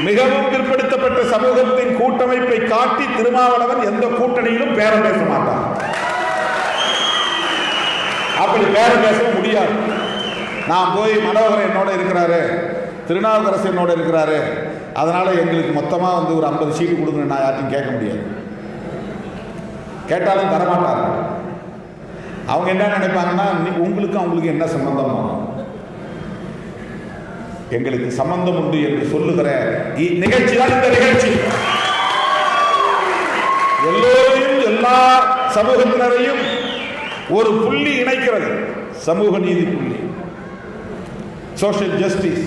மிகவும் பிற்படுத்தப்பட்ட சமூகத்தின் கூட்டமைப்பை காட்டி திருமாவளவன் எந்த கூட்டணியிலும் பேரம் பேச மாட்டார். அப்படி பேரம் பேச முடியாது. நான் போய் மனோகரன் என்னோட இருக்கிறாரு, திருநாவுக்கரசு என்னோட இருக்கிறாரு, அதனால எங்களுக்கு மொத்தமாக வந்து ஒரு 50 சீட்டு கொடுங்க நான் யார்ட்டையும் கேட்க முடியாது. கேட்டாலும் தரமாட்டாங்க. அவங்க என்ன நினைப்பாங்கன்னா, உங்களுக்கு அவங்களுக்கு என்ன சம்பந்தம்? எங்களுக்கு சம்பந்தம் உண்டு என்று சொல்லுகிற நிகழ்ச்சி தான் இந்த நிகழ்ச்சி. எல்லோரையும் எல்லா சமூகத்தினரையும் ஒரு புள்ளி இணைக்கிறது. சமூக நீதி புள்ளி, சோஷியல் ஜஸ்டிஸ்.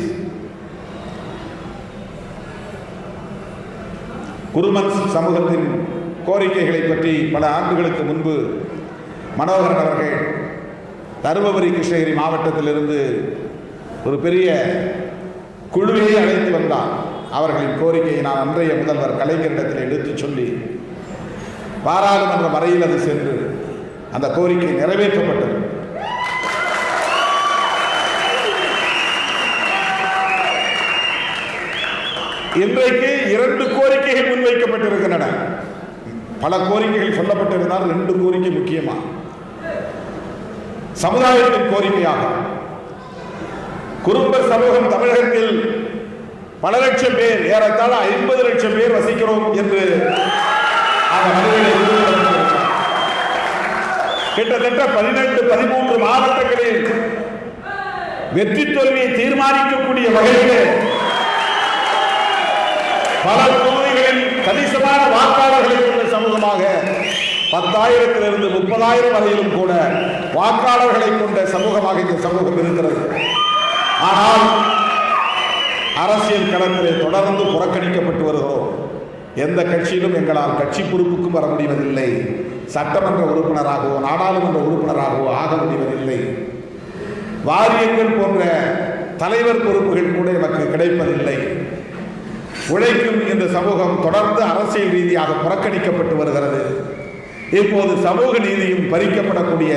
குருமன் சமூகத்தின் கோரிக்கைகளை பற்றி பல ஆண்டுகளுக்கு முன்பு மனோகரன் அவர்கள் தருமபுரி கிருஷ்ணகிரி மாவட்டத்திலிருந்து ஒரு பெரிய குழுவையை அழைத்து வந்தார். அவர்களின் கோரிக்கையை நான் அன்றைய முதல்வர் கலைஞரிடத்தில் எடுத்து சொல்லி பாராளுமன்ற மறையில் அது சென்று அந்த கோரிக்கை நிறைவேற்றப்பட்டது. இன்றைக்கு 2 கோரிக்கைகள் முன்வைக்கப்பட்டிருக்கின்றன. பல கோரிக்கைகள் சொல்லப்பட்டிருந்தால் 2 கோரிக்கை முக்கியமா சமுதாயத்தின் கோரிக்கையாக. குறும்பர் சமூகம் தமிழகத்தில் பல லட்சம் பேர், ஏறத்தாழ 50 லட்சம் பேர் வசிக்கிறோம் என்று அந்த மனிதர்கள் கிட்டத்தட்ட 12-13 மாவட்டங்களில் வெற்றி தோல்வியை தீர்மானிக்கக்கூடிய வகையில் பல தொகுதிகளில் கணிசமான வாக்காளர்களை கொண்ட சமூகமாக 10,000 30,000 வரையிலும் கூட வாக்காளர்களை கொண்ட சமூகமாக இந்த சமூகம் இருக்கிறது. ஆனால் அரசியல் களத்திலே தொடர்ந்து புறக்கணிக்கப்பட்டு வருகிறோம். எந்த கட்சியிலும் எங்களால் கட்சி பொறுப்புக்கும் வர முடிவதில்லை. சட்டமன்ற உறுப்பினராகவோ நாடாளுமன்ற உறுப்பினராகவோ ஆக முடிவதில்லை. வாரியங்கள் போன்ற தலைவர் பொறுப்புகள் கூட எனக்கு கிடைப்பதில்லை. உழைக்கும் இந்த சமூகம் தொடர்ந்து அரசியல் ரீதியாக புறக்கணிக்கப்பட்டு வருகிறது. இப்போது சமூக நீதியும் பறிக்கப்படக்கூடிய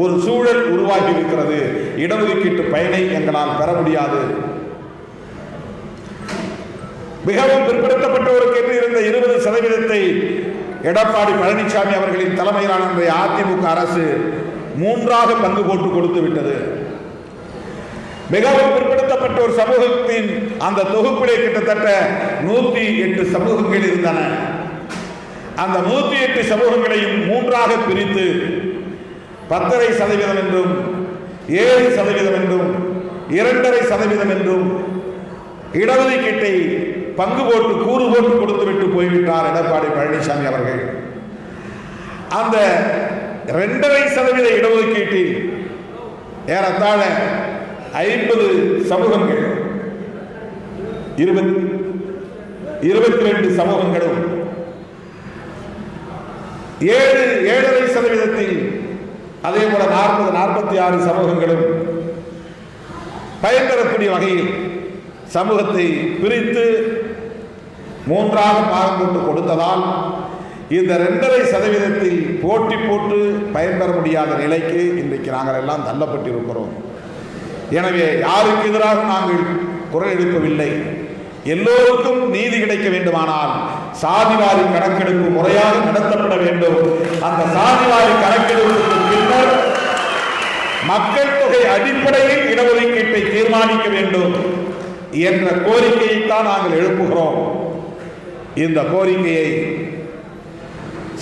ஒரு சூழல் உருவாகி இருக்கிறது. இடஒதுக்கீட்டு பயனை எங்களால் பெற முடியாது. மிகவும் பிற்படுத்தப்பட்டவருக்கு என்று இருந்த 20% எடப்பாடி பழனிசாமி அவர்களின் தலைமையிலான அதிமுக அரசு 3ஆக பங்கு போட்டு கொடுத்து விட்டது. மிகவும் பிற்படுத்தப்பட்ட ஒரு சமூகத்தின் அந்த தொகுப்பிலே கிட்டத்தட்ட 108 சமூகங்கள் இருந்தன. அந்த 108 சமூகங்களையும் 3ஆக பிரித்து 10.5% என்றும் 7% என்றும் 2.5% என்றும் இடஒதுக்கீட்டை பங்கு போட்டு கூறு போட்டு கொடுத்துவிட்டு போய்விட்டார் எடப்பாடி பழனிசாமி அவர்கள். அந்த 2.5% இடஒதுக்கீட்டில் ஏறத்தாழ 50 சமூகங்கள் 22 சமூகங்களும் 7.5% அதே போல 46 சமூகங்களும் பயன்பெறக்கூடிய வகையில் சமூகத்தை பிரித்து 3ஆக பாகம் போட்டு கொடுத்ததால் இந்த 2.5% போட்டி போட்டு பயன்பெற முடியாத நிலைக்கு இன்றைக்கு நாங்கள் எல்லாம் தள்ளப்பட்டிருக்கிறோம். எனவே யாருக்கு எதிராக நாங்கள் குரல் எழுப்பவில்லை. எல்லோருக்கும் நீதி கிடைக்க வேண்டுமானால் சாதிவாரி கணக்கெடுப்பு முறையாக நடத்தப்பட வேண்டும். அந்த சாதிவாரி கணக்கெடுப்புக்கு பின்னர் மக்கள் தொகை அடிப்படையில் இடஒதுக்கீட்டை தீர்மானிக்க வேண்டும் என்ற கோரிக்கையைத்தான் நாங்கள் எழுப்புகிறோம். இந்த கோரிக்கையை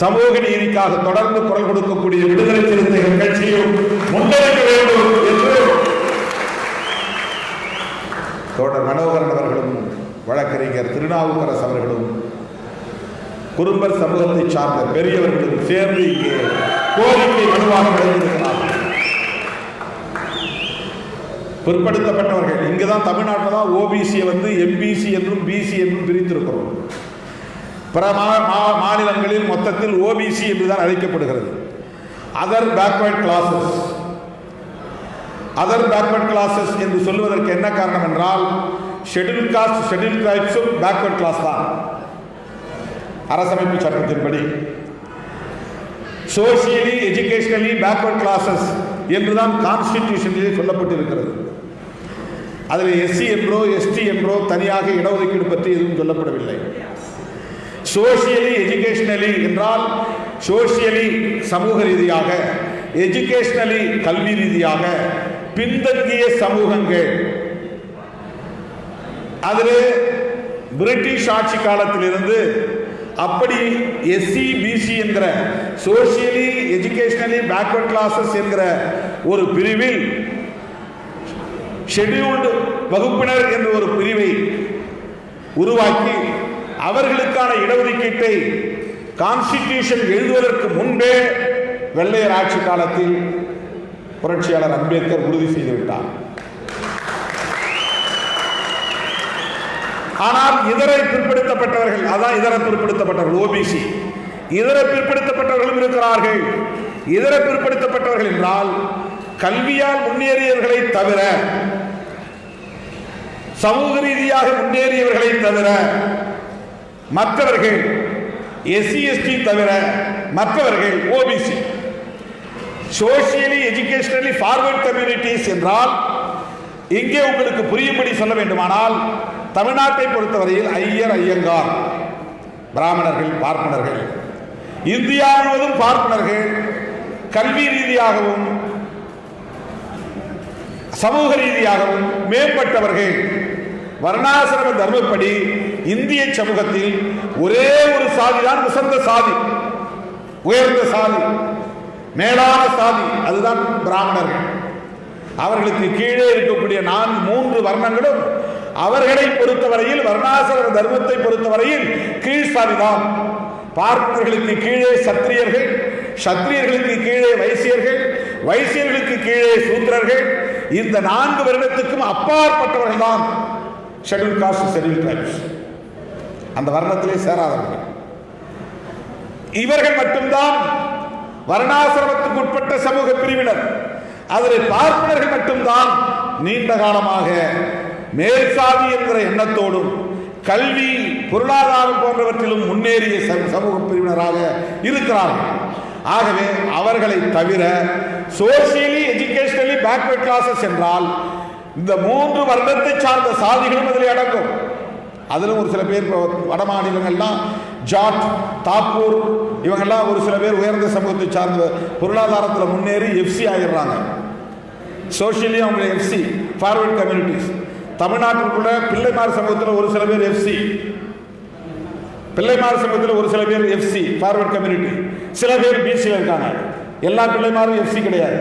சமூக நீதிக்காக தொடர்ந்து குரல் கொடுக்கக்கூடிய விடுதலை சிறுத்தைகள் கட்சியும் முன்னெடுக்க வேண்டும் என்று தோழர் மனோகரன் அவர்களும் வழக்கறிஞர் திருநாவுக்கரசு அவர்களும் குறும்பர் சமூகத்தை சார்ந்த பெரியவர்களும் சேர்ந்து இங்கே கோரிக்கை மனுவாக எழுதியிருக்கிறார்கள். பிற்படுத்தப்பட்டவர்கள். இங்குதான் தமிழ்நாட்டில் தான் ஓபிசியை வந்து எம்பிசி என்றும் பிசி என்றும் பிரித்திருக்கிறோம். பிற மாநிலங்களில் மொத்தத்தில் ஓபிசி என்றுதான் அழைக்கப்படுகிறது. Other backward classes. Other backward classes என்று சொல்வதற்கு என்ன காரணம் என்றால், ஷெட்யூல் காஸ்ட் ஷெட்யூல் ட்ரைப்ஸும் பேக்வர்ட் கிளாஸ் தான் அரசமைப்பு சட்டத்தின்படி. சோசியலி எஜுகேஷனலி பேக்வர்ட் கிளாஸஸ் என்றுதான் கான்ஸ்டிடியூஷனிலே சொல்லப்பட்டிருக்கிறது. அதில் எஸ்சி என்றோ எஸ்டி என்றோ தனியாக இடஒதுக்கீடு பற்றி எதுவும் சொல்லப்படவில்லை. சோசியலி எஜுகேஷனலி என்றால் சோசியலி சமூக ரீதியாக, எஜுகேஷனலி கல்வி ரீதியாக பின்தங்கிய சமூகங்கள். அதில் பிரிட்டிஷ் ஆட்சி காலத்திலிருந்து அப்படி எஸ்சி பிசி என்கிற சோசியலி எஜுகேஷனலி பேக்வர்ட் கிளாஸஸ் என்கிற ஒரு பிரிவில் ஷெட்யூல்டு வகுப்பினர் என்ற ஒரு பிரிவை உருவாக்கி அவர்களுக்கான இடஒதுக்கீட்டை கான்ஸ்டிடியூஷன் எழுதுவதற்கு முன்பே வெள்ளையர் ஆட்சி காலத்தில் புரட்சியாளர் அம்பேத்கர் உறுதி செய்துவிட்டார். ஆனால் இதர பிற்படுத்தப்பட்டவர்கள், அதான் இதர பிற்படுத்தப்பட்டவர்கள் ஓபிசி, இதர பிற்படுத்தப்பட்டவர்களும் இருக்கிறார்கள். இதர பிற்படுத்தப்பட்டவர்கள் என்றால் கல்வியால் முன்னேறியவர்களை தவிர, சமூக ரீதியாக முன்னேறியவர்களை தவிர மற்றவர்கள், எஸ்சி எஸ்டி தவிர மற்றவர்கள் OBC. Socially educationally forward communities என்றால் இங்கே உங்களுக்கு புரியும்படி சொல்ல வேண்டுமானால், தமிழ்நாட்டை பொறுத்தவரையில் ஐயர் ஐயங்கார் பிராமணர்கள் பார்ப்பனர்கள், இந்தியா முழுவதும் பார்ப்பனர்கள் கல்வி ரீதியாகவும் சமூக ரீதியாகவும் மேம்பட்டவர்கள். வர்ணாசிரம தர்மப்படி இந்திய சமூகத்தில் ஒரே ஒரு சாதி தான் உசந்த சாதி, உயர்ந்த சாதி, மேலான சாதி, அதுதான் பிராமணர்கள். அவர்களுக்கு கீழே இருக்கக்கூடிய 3 வர்ணங்களும் அவர்களை பொறுத்தவரையில், வர்ணாசிரம தர்மத்தை பொறுத்தவரையில் கீழ் சாதிதான். பார்ப்பனர்களுக்கு கீழே சத்திரியர்கள், சத்திரியர்களுக்கு கீழே வைசியர்கள், வைசியர்களுக்கு கீழே சூத்திரர்கள். இந்த 4 வருடத்துக்கும் அப்பாற்பட்டவர்கள் தான் ஷெட்யூல் காஸ்ட் ஷெட்யூல் ட்ரைப்ஸ், அந்த வர்ணத்திலே சேராதவர்கள். இவர்கள் மட்டும்தான் வர்ணாசிரமத்துக்கு உட்பட்ட சமூக பிரிவினர். அதில் பார்ப்பனர்கள் மட்டும்தான் நீண்ட காலமாக மேல் சாதி என்கிற எண்ணத்தோடும் கல்வி பொருளாதாரம் போன்றவற்றிலும் முன்னேறிய சமூக பிரிவினராக இருக்கிறார்கள். ஆகவே அவர்களை தவிர சோசியலி எஜுகேஷனலி பேக்வர்ட் கிளாஸஸ் என்றால் இந்த 3 வருடத்தை சார்ந்த சாதிகளும் அதில் அடங்கும். அதிலும் ஒரு சில பேர் வட மாநிலங்கள்லாம் ஜாட், தாக்கூர் இவங்கெல்லாம் ஒரு சில பேர் உயர்ந்த சமூகத்தை சார்ந்த பொருளாதாரத்தில் முன்னேறி எஃப்சி ஆகிடுறாங்க. சோசியலி அவங்க எஃப்சி ஃபார்வர்ட் கம்யூனிட்டிஸ். தமிழ்நாட்டிற்குள்ள பிள்ளைமார் சமூகத்தில் ஒரு சில பேர் எஃப்சி, பிள்ளைமார் சமூகத்தில் ஒரு சில பேர் எஃப்சி ஃபார்வர்ட் கம்யூனிட்டி, சில பேர் பிசியில் இருக்காங்க. எல்லா பிள்ளைமாரும் எஃப்சி கிடையாது.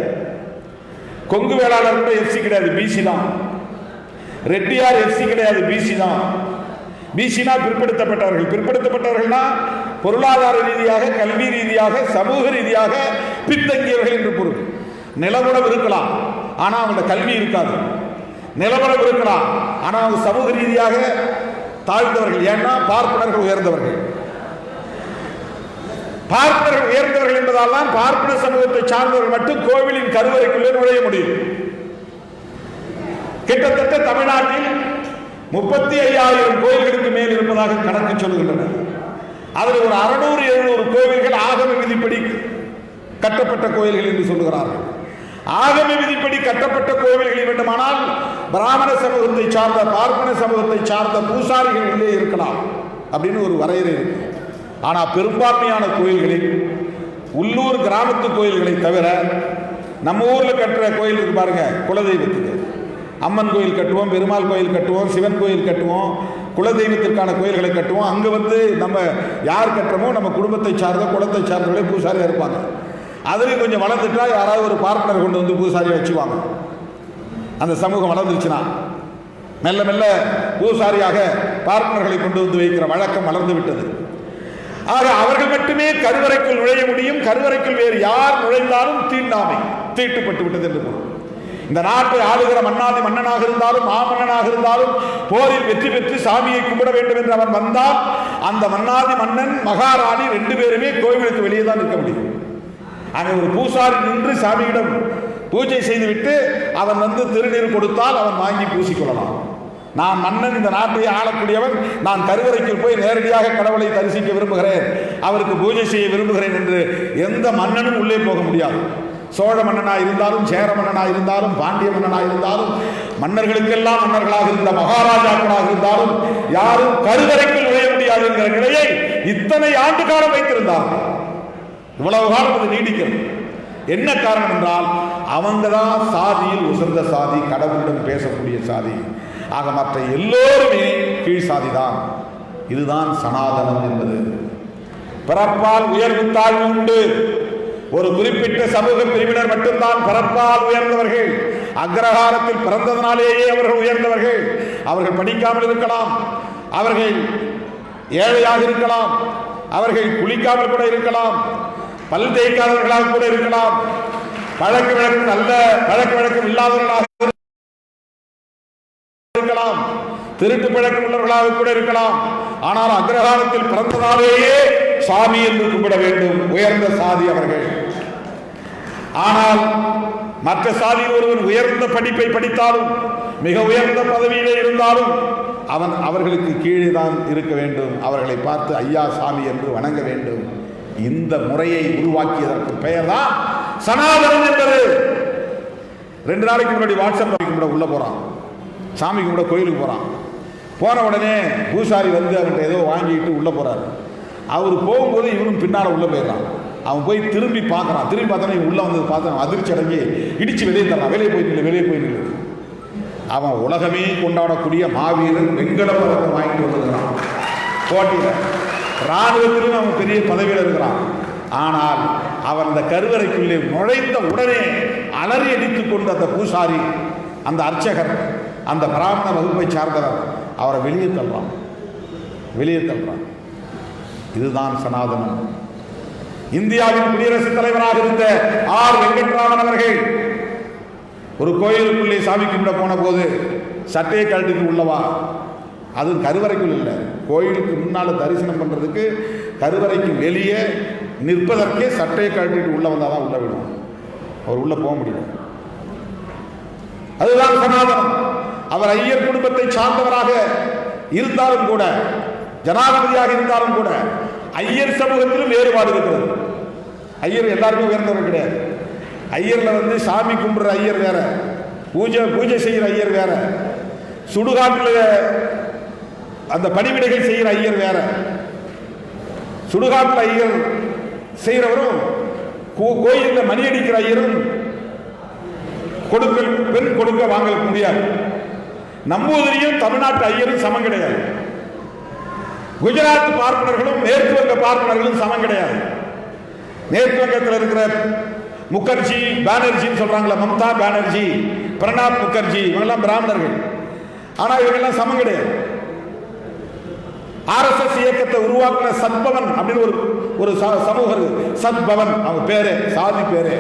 கொங்கு வேளாளர் கூட எஃப்சி கிடையாது, பிசி தான். ரெட்டியார் எஃப்சி கிடையாது, பிசி தான். பிசினா பிற்படுத்தப்பட்டவர்கள். பிற்படுத்தப்பட்டவர்கள்னா பொருளாதார ரீதியாக, கல்வி ரீதியாக, சமூக ரீதியாக பின்தங்கியவர்கள் என்று பொருள். நிலவரம் இருக்கலாம், ஆனால் அவங்க கல்வி இருக்காது. நிலவரம் இருக்கலாம், ஆனால் அவங்க சமூக ரீதியாக தாழ்ந்தவர்கள். ஏன்னா பார்ப்பனர்கள் உயர்ந்தவர்கள். பார்ப்பனர்கள் உயர்ந்தவர்கள் என்பதால் தான் பார்ப்பன சமூகத்தை சார்ந்தவர்கள் மட்டும் கோவிலின் கருவறைக்குள்ளே நுழைய முடியும். கிட்டத்தட்ட தமிழ்நாட்டில் 35,000 கோயில்களுக்கு மேல் இருப்பதாக கணக்கு சொல்லுகின்றனர். அதில் ஒரு 600-700 கோவில்கள் ஆகம விதிப்படி கட்டப்பட்ட கோயில்கள் என்று சொல்லுகிறார்கள். ஆகம விதிப்படி கட்டப்பட்ட கோவில்கள் வேண்டுமானால் பிராமண சமூகத்தை சார்ந்த, பார்ப்பன சமூகத்தை சார்ந்த பூசாரிகள் உள்ளே இருக்கலாம் அப்படின்னு ஒரு வரையறை இருக்கு. ஆனால் பெரும்பான்மையான கோயில்களில் உள்ளூர் கிராமத்து கோயில்களை தவிர நம்ம ஊரில் கட்டுற கோயில் இருக்கு பாருங்க, குலதெய்வத்துக்கு அம்மன் கோயில் கட்டுவோம், பெருமாள் கோயில் கட்டுவோம், சிவன் கோயில் கட்டுவோம், குலதெய்வத்திற்கான கோயில்களை கட்டுவோம். அங்கே வந்து நம்ம யார் கட்டுறோமோ நம்ம குடும்பத்தை சார்ந்த, குலத்தை சார்ந்தவர்களே பூசாரியாக இருப்பாங்க. அதுலேயும் கொஞ்சம் வளர்ந்துட்டா யாராவது ஒரு பார்ட்னர் கொண்டு வந்து பூசாரியை வச்சுக்குவாங்க. அந்த சமூகம் வளர்ந்துருச்சுன்னா மெல்ல மெல்ல பூசாரியாக பார்ட்னர்களை கொண்டு வந்து வைக்கிற வழக்கம் வளர்ந்து விட்டது. ஆக அவர்கள் மட்டுமே கருவறைக்குள் நுழைய முடியும். கருவறைக்குள் வேறு யார் நுழைந்தாலும் தீண்டாமை தீட்டுப்பட்டு விட்டது என்று பொருள். இந்த நாட்டை ஆளுகிற மன்னாதி மன்னனாக இருந்தாலும் மாமன்னனாக இருந்தாலும் போரில் வெற்றி பெற்று சாமியை கும்பிட வேண்டும் என்று அவன் வந்தால் அந்த மன்னாதி மன்னன் மகாராணி 2 பேருமே கோவிலுக்கு வெளியே தான் இருக்க முடியும். அங்கே ஒரு பூசாரி நின்று சாமியிடம் பூஜை செய்துவிட்டு அவன் வந்து திருநீர் கொடுத்தால் அவன் வாங்கி பூசிக்கொள்ளலாம். நான் மன்னன், இந்த நாட்டை ஆளக்கூடியவன், நான் கருவறைக்கு போய் நேரடியாக கடவுளை தரிசிக்க விரும்புகிறேன், அவருக்கு பூஜை செய்ய விரும்புகிறேன் என்று எந்த மன்னனும் உள்ளே போக முடியாது. சோழ மன்னனாக இருந்தாலும், சேர மன்னனாக இருந்தாலும், பாண்டிய மன்னனாக இருந்தாலும், மன்னர்களுக்கெல்லாம் மன்னர்களாக இருந்த மகாராஜாக்களாக இருந்தாலும் யாரும் கருவறைக்குள் நுழைய முடியாது என்கிற நிலையை இத்தனை ஆண்டு காலம் வைத்திருந்தார்கள். இவ்வளவு காலம் அது நீடிக்கிறது. என்ன காரணம் என்றால் அவங்க தான் சாதியில் உசர்ந்த சாதி, கடவுளிடம் பேசக்கூடிய சாதி. ஆக மற்ற எல்லோருமே கீழ் சாதிதான். இதுதான் சனாதனம் என்பது. பிறப்பால் உயர்வு தாழ்வு உண்டு. ஒரு குறிப்பிட்ட சமூக பிரிவினர் மட்டும்தான் பிறப்பால் உயர்ந்தவர்கள். அக்ரஹாரத்தில் பிறந்ததனாலேயே அவர்கள் உயர்ந்தவர்கள். அவர்கள் படிக்காமல் இருக்கலாம், அவர்கள் ஏழையாக இருக்கலாம், அவர்கள் குளிக்காமல் கூட இருக்கலாம், பல் தேய்க்காதவர்களாக கூட இருக்கலாம், பழக்க வழக்கம் நல்ல பழக்க வழக்கம் இல்லாதவர்களாக இருக்கலாம், திருட்டு பழக்கம் உள்ளவர்களாக கூட இருக்கலாம். ஆனால் அக்ரஹாரத்தில் பிறந்ததாலேயே சாமி என்று கும்பிட வேண்டும், உயர்ந்த சாதி அவர்கள். ஆனால் மற்ற சாதியில் ஒருவன் உயர்ந்த படிப்பை படித்தாலும், மிக உயர்ந்த பதவியிலே இருந்தாலும் அவன் அவர்களுக்கு கீழே தான் இருக்க வேண்டும். அவர்களை பார்த்து ஐயா சாமி என்று வணங்க வேண்டும். இந்த முறையை உருவாக்கியதற்கு பெயர் தான் சனாதனம் என்பது. 2 நாளைக்கு முன்னாடி வாட்ஸ்அப் கும்பிட உள்ள போறான், சாமி கும்பிட கோயிலுக்கு போறான். போன உடனே பூசாரி வந்து அவன்கிட்ட ஏதோ வாங்கிட்டு உள்ள போறாரு. அவர் போகும்போது இவனும் பின்னால உள்ள போயிடறான். அவன் போய் திரும்பி பார்க்கறான். திரும்பி பார்த்தா இவன் உள்ள வந்து பார்த்தான், அதிர்ச்சி அடங்கி இடிச்சு வெளியே தரான். வெளியே போய் நில்லு. அவன் உலகமே கொண்டாடக்கூடிய மாவீரன், வெண்கல பதக்கம் வாங்கிட்டு வந்துருக்கிறான் போட்டியில். ராணுவத்திலும் அவன் பெரிய பதவியில் இருக்கிறான். ஆனால் அவன் அந்த கருவறைக்குள்ளே நுழைந்த உடனே அலறி அடித்துக் கொண்டு அந்த பூசாரி, அந்த அர்ச்சகர், அந்த பிராமண வகுப்பை சார்ந்தவர் அவரை வெளியே தள்ளுறான். இதுதான் சனாதனம். இந்தியாவின் குடியரசுத் தலைவராக இருந்த ஆர் வெங்கட்ராமன் அவர்கள் ஒரு கோயிலுக்குள்ளே சாமி கும்பிட போன போது சட்டையை கழட்டிட்டு உள்ளவா, அது கருவறைக்குள் இல்லை, கோயிலுக்கு முன்னால் தரிசனம் பண்ணுறதுக்கு கருவறைக்கு வெளியே நிற்பதற்கே சட்டையை கழட்டிட்டு உள்ள வந்தால் தான் உள்ள விடும். அவர் உள்ள போக முடியும். அதுதான் சனாதனம். அவர் ஐயர் குடும்பத்தை சார்ந்தவராக இருந்தாலும் கூட, ஜனாதிபதியாக இருந்தாலும் கூட, ஐயர் சமூகத்திலும் வேறுபாடு இருக்கிறது. ஐயர் எல்லாருக்கும் உயர்ந்தவர் கிடையாது. ஐயர்ல வந்து சாமி கும்பிடுற ஐயர் வேற, பூஜை செய்கிற ஐயர் வேற, சுடுகாட்டில் அந்த பணிவிடைகள் செய்கிற ஐயர் வேற. சுடுகாட்டில் ஐயர் செய்கிறவரும் கோயிலில் மணி அடிக்கிற ஐயரும் பெண் கொடுக்க வாங்க முடியாது. நம்பூதிரியும் தமிழ்நாட்டு ஐயரும் சமம் கிடையாது. குஜராத் பார்ப்பனர்களும் மேற்கு வங்க பார்ப்பனர்களும் சமம் கிடையாது. மேற்கு வங்கத்தில் இருக்கிற முகர்ஜி, பானர்ஜின்னு சொல்றாங்களா, மம்தா பானர்ஜி, பிரணாப் முகர்ஜி, இவங்கெல்லாம் பிராமணர்கள். ஆனால் இவங்கெல்லாம் சமம் கிடையாது. RSS இயக்கத்தை உருவாக்கின சத்பவன் அப்படின்னு ஒரு சமூகம், சத்பவன் அவங்க பேரு, சாதி பேரு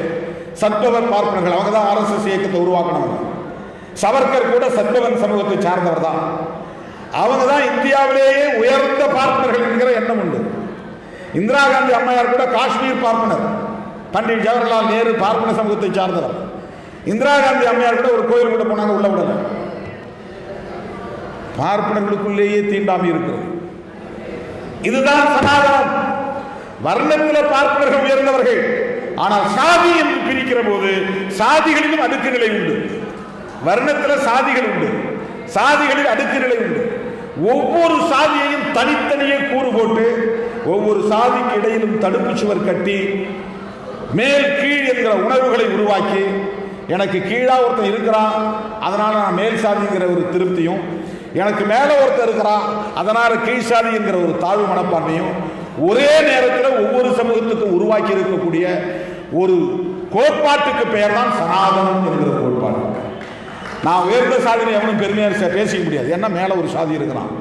சத்பவன் பார்ப்பனர்கள். அவங்க தான் RSS இயக்கத்தை உருவாக்கினவங்க. சவர்கர் கூட சத்பவன் சமூகத்தை சார்ந்தவர் தான். அவங்க தான் இந்தியாவிலேயே உயர்ந்த பார்ப்பனர்கள் என்கிற எண்ணம் உண்டு. இந்திரா காந்தி அம்மையார் கூட காஷ்மீர் பார்ப்பனர். பண்டிட் ஜவஹர்லால் நேரு பார்ப்பன சமூகத்தை சார்ந்தவர். இந்திரா காந்தி அம்மையார் கூட ஒரு கோயில் கூட போனாங்க, உள்ள விடல. பார்ப்பனர்களுக்குள்ளேயே தீண்டாமை இருக்கிறது. இதுதான் சனாதனம். வர்ணத்தில் பார்ப்பனர்கள் உயர்ந்தவர்கள். ஆனால் சாதி என்று பிரிக்கிற போது சாதிகளிலும் அடுக்கு நிலை உண்டு. வர்ணத்தில் சாதிகள் உண்டு, சாதிகளில் அடுக்கு நிலை உண்டு. ஒவ்வொரு சாதியையும் தனித்தனியே கூறு போட்டு ஒவ்வொரு சாதிக்கு இடையிலும் தடுப்பு சுவர் கட்டி மேல் கீழ் என்கிற உணர்வுகளை உருவாக்கி, எனக்கு கீழா ஒருத்தன் இருக்கிறான் அதனால நான் மேல் சாதிங்கிற ஒரு திருப்தியும், எனக்கு மேல ஒருத்தர் இருக்கிறான் அதனால கீழ் சாதி என்கிற ஒரு தாழ்வு மனப்பான்மையும் ஒரே நேரத்தில் ஒவ்வொரு சமூகத்துக்கும் உருவாக்கி இருக்கக்கூடிய ஒரு கோட்பாட்டுக்கு பெயர் தான் சனாதனம் என்கிற கோட்பாடு. நான் உயர்ந்த சாதியை எவனும் பெருமையாக பேசிக்க முடியாது. ஏன்னா மேல ஒரு சாதி இருக்கிறான்.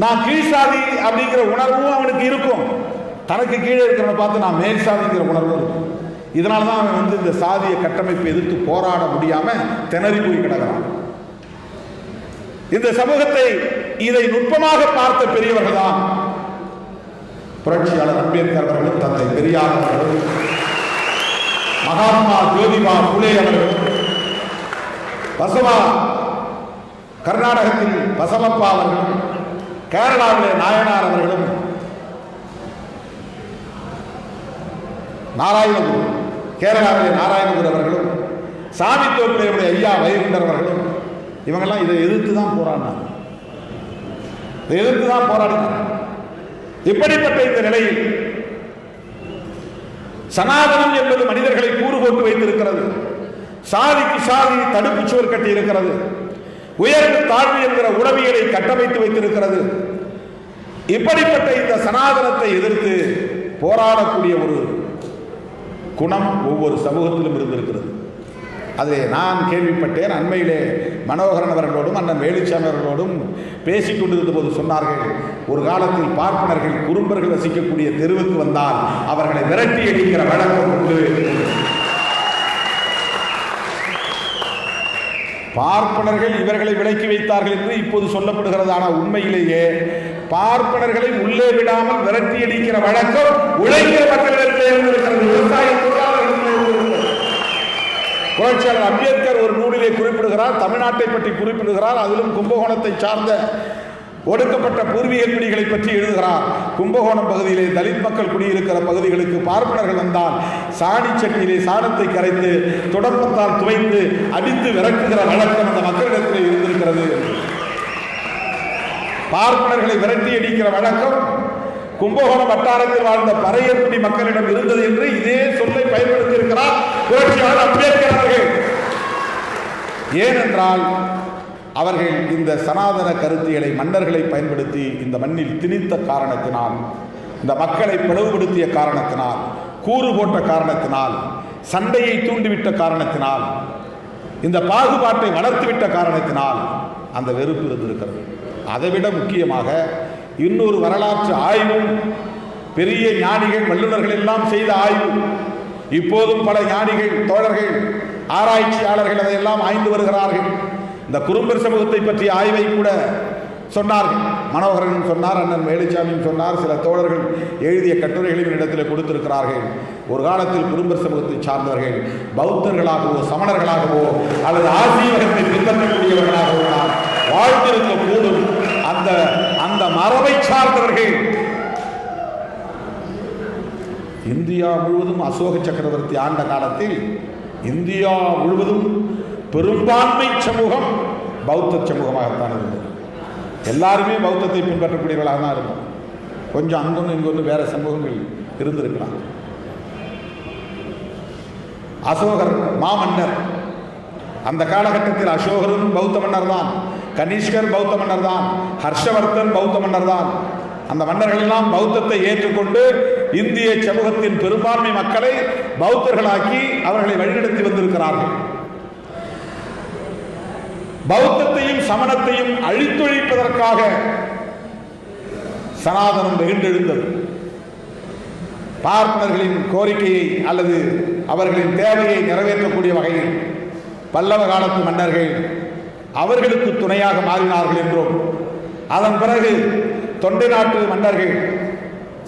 நான் கீழ் சாதி அப்படிங்கிற உணர்வும் அவனுக்கு இருக்கும். தனக்கு கீழே இருக்கிறவனை பார்த்து நான் மேல் சாதிங்கிற உணர்வும் இருக்கும். இதனால தான் அவன் வந்து இந்த சாதிய கட்டமைப்பை எதிர்த்து போராட முடியாம திணறி போய் கிடக்கிறான். இந்த சமூகத்தை இதை நுட்பமாக பார்த்த பெரியவர்கள் தான் புரட்சியாளர் அம்பேத்கர் அவர்களும், தந்தை பெரியார் அவர்களும், மகாத்மா ஜோதிபா புலே அவர்களும், பசவா கர்நாடகத்தில் பசவப்பா அவர்களும், கேரளாவிலே நாயனார் அவர்களும், நாராயணகுரு கேரளாவிலே நாராயணகுரு அவர்களும், சாமி தோப்பிலே ஐயா வைகுண்டர் அவர்களும், இவங்கெல்லாம் இதை எதிர்த்து தான் போராடினாங்க. இதை எதிர்த்து தான் போராடினாங்க. இப்படிப்பட்ட இந்த நிலையில் சனாதனம் என்பது மனிதர்களை கூறு போட்டு வைத்திருக்கிறது. சாதிக்கு சாதி தடுப்பு சுவர் கட்டி இருக்கிறது. உயர்வு தாழ்வு என்கிற உளவியலை கட்டமைத்து வைத்திருக்கிறது. இப்படிப்பட்ட இந்த சனாதனத்தை எதிர்த்து போராடக்கூடிய ஒரு குணம் ஒவ்வொரு சமூகத்திலும் இருந்திருக்கிறது. அதை நான் கேள்விப்பட்டேன். அண்மையிலே மனோகரன் அவர்களோடும் அண்ணன் வேலுச்சாமி அவர்களோடும் பேசிக் கொண்டிருந்த போது சொன்னார்கள், ஒரு காலத்தில் பார்ப்பனர்கள் குறும்பர்கள் வசிக்கக்கூடிய தெருவுக்கு வந்தால் அவர்களை விரட்டி அடிக்கிற வழக்கம் உண்டு. பார்ப்பனர்கள் இவர்களை விலக்கி வைத்தார்கள் என்று இப்போது சொல்லப்படுகிறது. ஆனால் உண்மையிலேயே பார்ப்பனர்களை உள்ளே விடாமல் விரட்டி அடிக்கிற வழக்கம் உழைக்கிற மக்களிடத்தில் இருந்திருக்கிறது. விவசாய புரட்சியாளர் அம்பேத்கர் ஒரு நூலிலே குறிப்பிடுகிறார், தமிழ்நாட்டை பற்றி குறிப்பிடுகிறார். அதிலும் கும்பகோணத்தை சார்ந்த ஒடுக்கப்பட்ட பூர்வீக குடிகளை பற்றி எழுதுகிறார். கும்பகோணம் பகுதியிலே தலித் மக்கள் குடியிருக்கிற பகுதிகளுக்கு பார்ப்பனர்கள் வந்தால் சாணி சட்டியிலே சாணத்தை கரைத்து தொடர்பத்தால் துவைத்து அடித்து விரட்டுகிற வழக்கம் அந்த மக்களிடத்தில் இருந்திருக்கிறது. பார்ப்பனர்களை விரட்டி அடிக்கிற வழக்கம் கும்பகோணம் வட்டாரத்தில் வாழ்ந்த பறையர்குடி மக்களிடம் இருந்தது என்று இதே சொல்லை பயன்படுத்தி இருக்கிறார் புரட்சியாளர் அம்பேத்கர் அவர்கள். ஏனென்றால் அவர்கள் இந்த சனாதன கருத்தியலை மன்னர்களை பயன்படுத்தி இந்த மண்ணில் திணித்த காரணத்தினால், இந்த மக்களை பிளவுபடுத்திய காரணத்தினால், கூறு போட்ட காரணத்தினால், சண்டையை தூண்டிவிட்ட காரணத்தினால், இந்த பாகுபாட்டை வளர்த்துவிட்ட காரணத்தினால் அந்த வெறுப்பு இருந்திருக்கிறது. அதைவிட முக்கியமாக இன்னொரு வரலாற்று ஆய்வும், பெரிய ஞானிகள் வல்லுநர்கள் எல்லாம் செய்த ஆய்வு, இப்போதும் பல ஞானிகள் தோழர்கள் ஆராய்ச்சியாளர்கள் அதையெல்லாம் ஆய்ந்து வருகிறார்கள். இந்த குறும்பர் சமூகத்தை பற்றிய ஆய்வை கூட சொன்னார்கள். மனோகரன் சொன்னார், அண்ணன் வேலுச்சாமியும் சொன்னார், சில தோழர்கள் எழுதிய கட்டுரைகளின் இடத்தில் கொடுத்திருக்கிறார்கள். ஒரு காலத்தில் குறும்பர் சமூகத்தை சார்ந்தவர்கள் பௌத்தர்களாகவோ சமணர்களாகவோ அல்லது ஆசீவகத்தை பின்பற்றக்கூடியவர்களாகவோ வாழ்ந்திருக்க கூடும். அந்த மரபை சார்ந்தவர்கள் இந்தியா முழுவதும் அசோக சக்கரவர்த்தி ஆண்ட காலத்தில் இந்தியா முழுவதும் பெரும்பான்மை சமூகம் பௌத்த சமூகமாகத்தான் இருந்தது. எல்லாருமே பௌத்தத்தை பின்பற்றக்கூடியவர்களாக தான் இருக்கும். கொஞ்சம் அங்கொன்று இங்கொன்று வேற சமூகங்கள் இருந்திருக்கலாம். அசோகர் மாமன்னர், அந்த காலகட்டத்தில் அசோகரும் பௌத்த மன்னர் தான், கனிஷ்கர் பௌத்த மன்னர் தான், ஹர்ஷவர்தன் பௌத்த மன்னர் தான். அந்த மன்னர்கள் எல்லாம் பௌத்தத்தை ஏற்றுக்கொண்டு இந்திய சமூகத்தின் பெரும்பான்மை மக்களை பௌத்தர்களாக்கி அவர்களை வழிநடத்தி வந்திருக்கிறார்கள். பௌத்தத்தையும் சமணத்தையும் அழித்தொழிப்பதற்காக சனாதனம் வெகுண்டெழுந்தது. பார்ப்பனர்களின் கோரிக்கையை அல்லது அவர்களின் தேவையை நிறைவேற்றக்கூடிய வகையில் பல்லவ காலத்து மன்னர்கள் அவர்களுக்கு துணையாக மாறினார்கள் என்றும், அதன் பிறகு தொண்டை நாட்டு மன்னர்கள்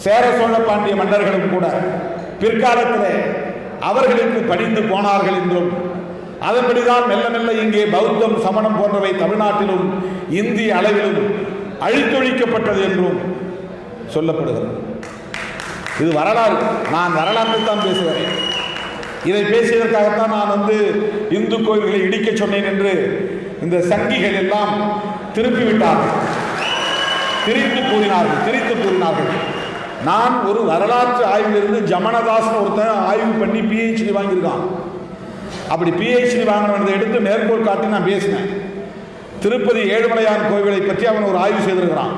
சேர சோழ பாண்டிய மன்னர்களும் கூட பிற்காலத்திலே அவர்களுக்கு பணிந்து போனார்கள் என்றும், அதன்படிதான் மெல்ல மெல்ல இங்கே பௌத்தம் சமணம் போன்றவை தமிழ்நாட்டிலும் இந்திய அளவிலும் அழித்தொழிக்கப்பட்டது என்றும் சொல்லப்படுகிறது. இது வரலாறு. நான் வரலாற்றை தான் பேசுகிறேன். இதை பேசியதற்காகத்தான் நான் இந்து கோயில்களை இடிக்க சொன்னேன் என்று இந்த சங்கிகள் எல்லாம் திருப்பிவிட்டார்கள், திரித்து கூறினார்கள். நான் ஒரு வரலாற்று ஆய்விலிருந்து ஜமனதாசன் ஒருத்தன் ஆய்வு பண்ணி PhD வாங்கியிருக்கான். அப்படி PhD வாங்கினதை எடுத்து மேற்கோள் காட்டி நான் பேசினேன். திருப்பதி ஏழுமலையான் கோவிலை பற்றி அவன் ஒரு ஆய்வு செய்திருக்கிறான்.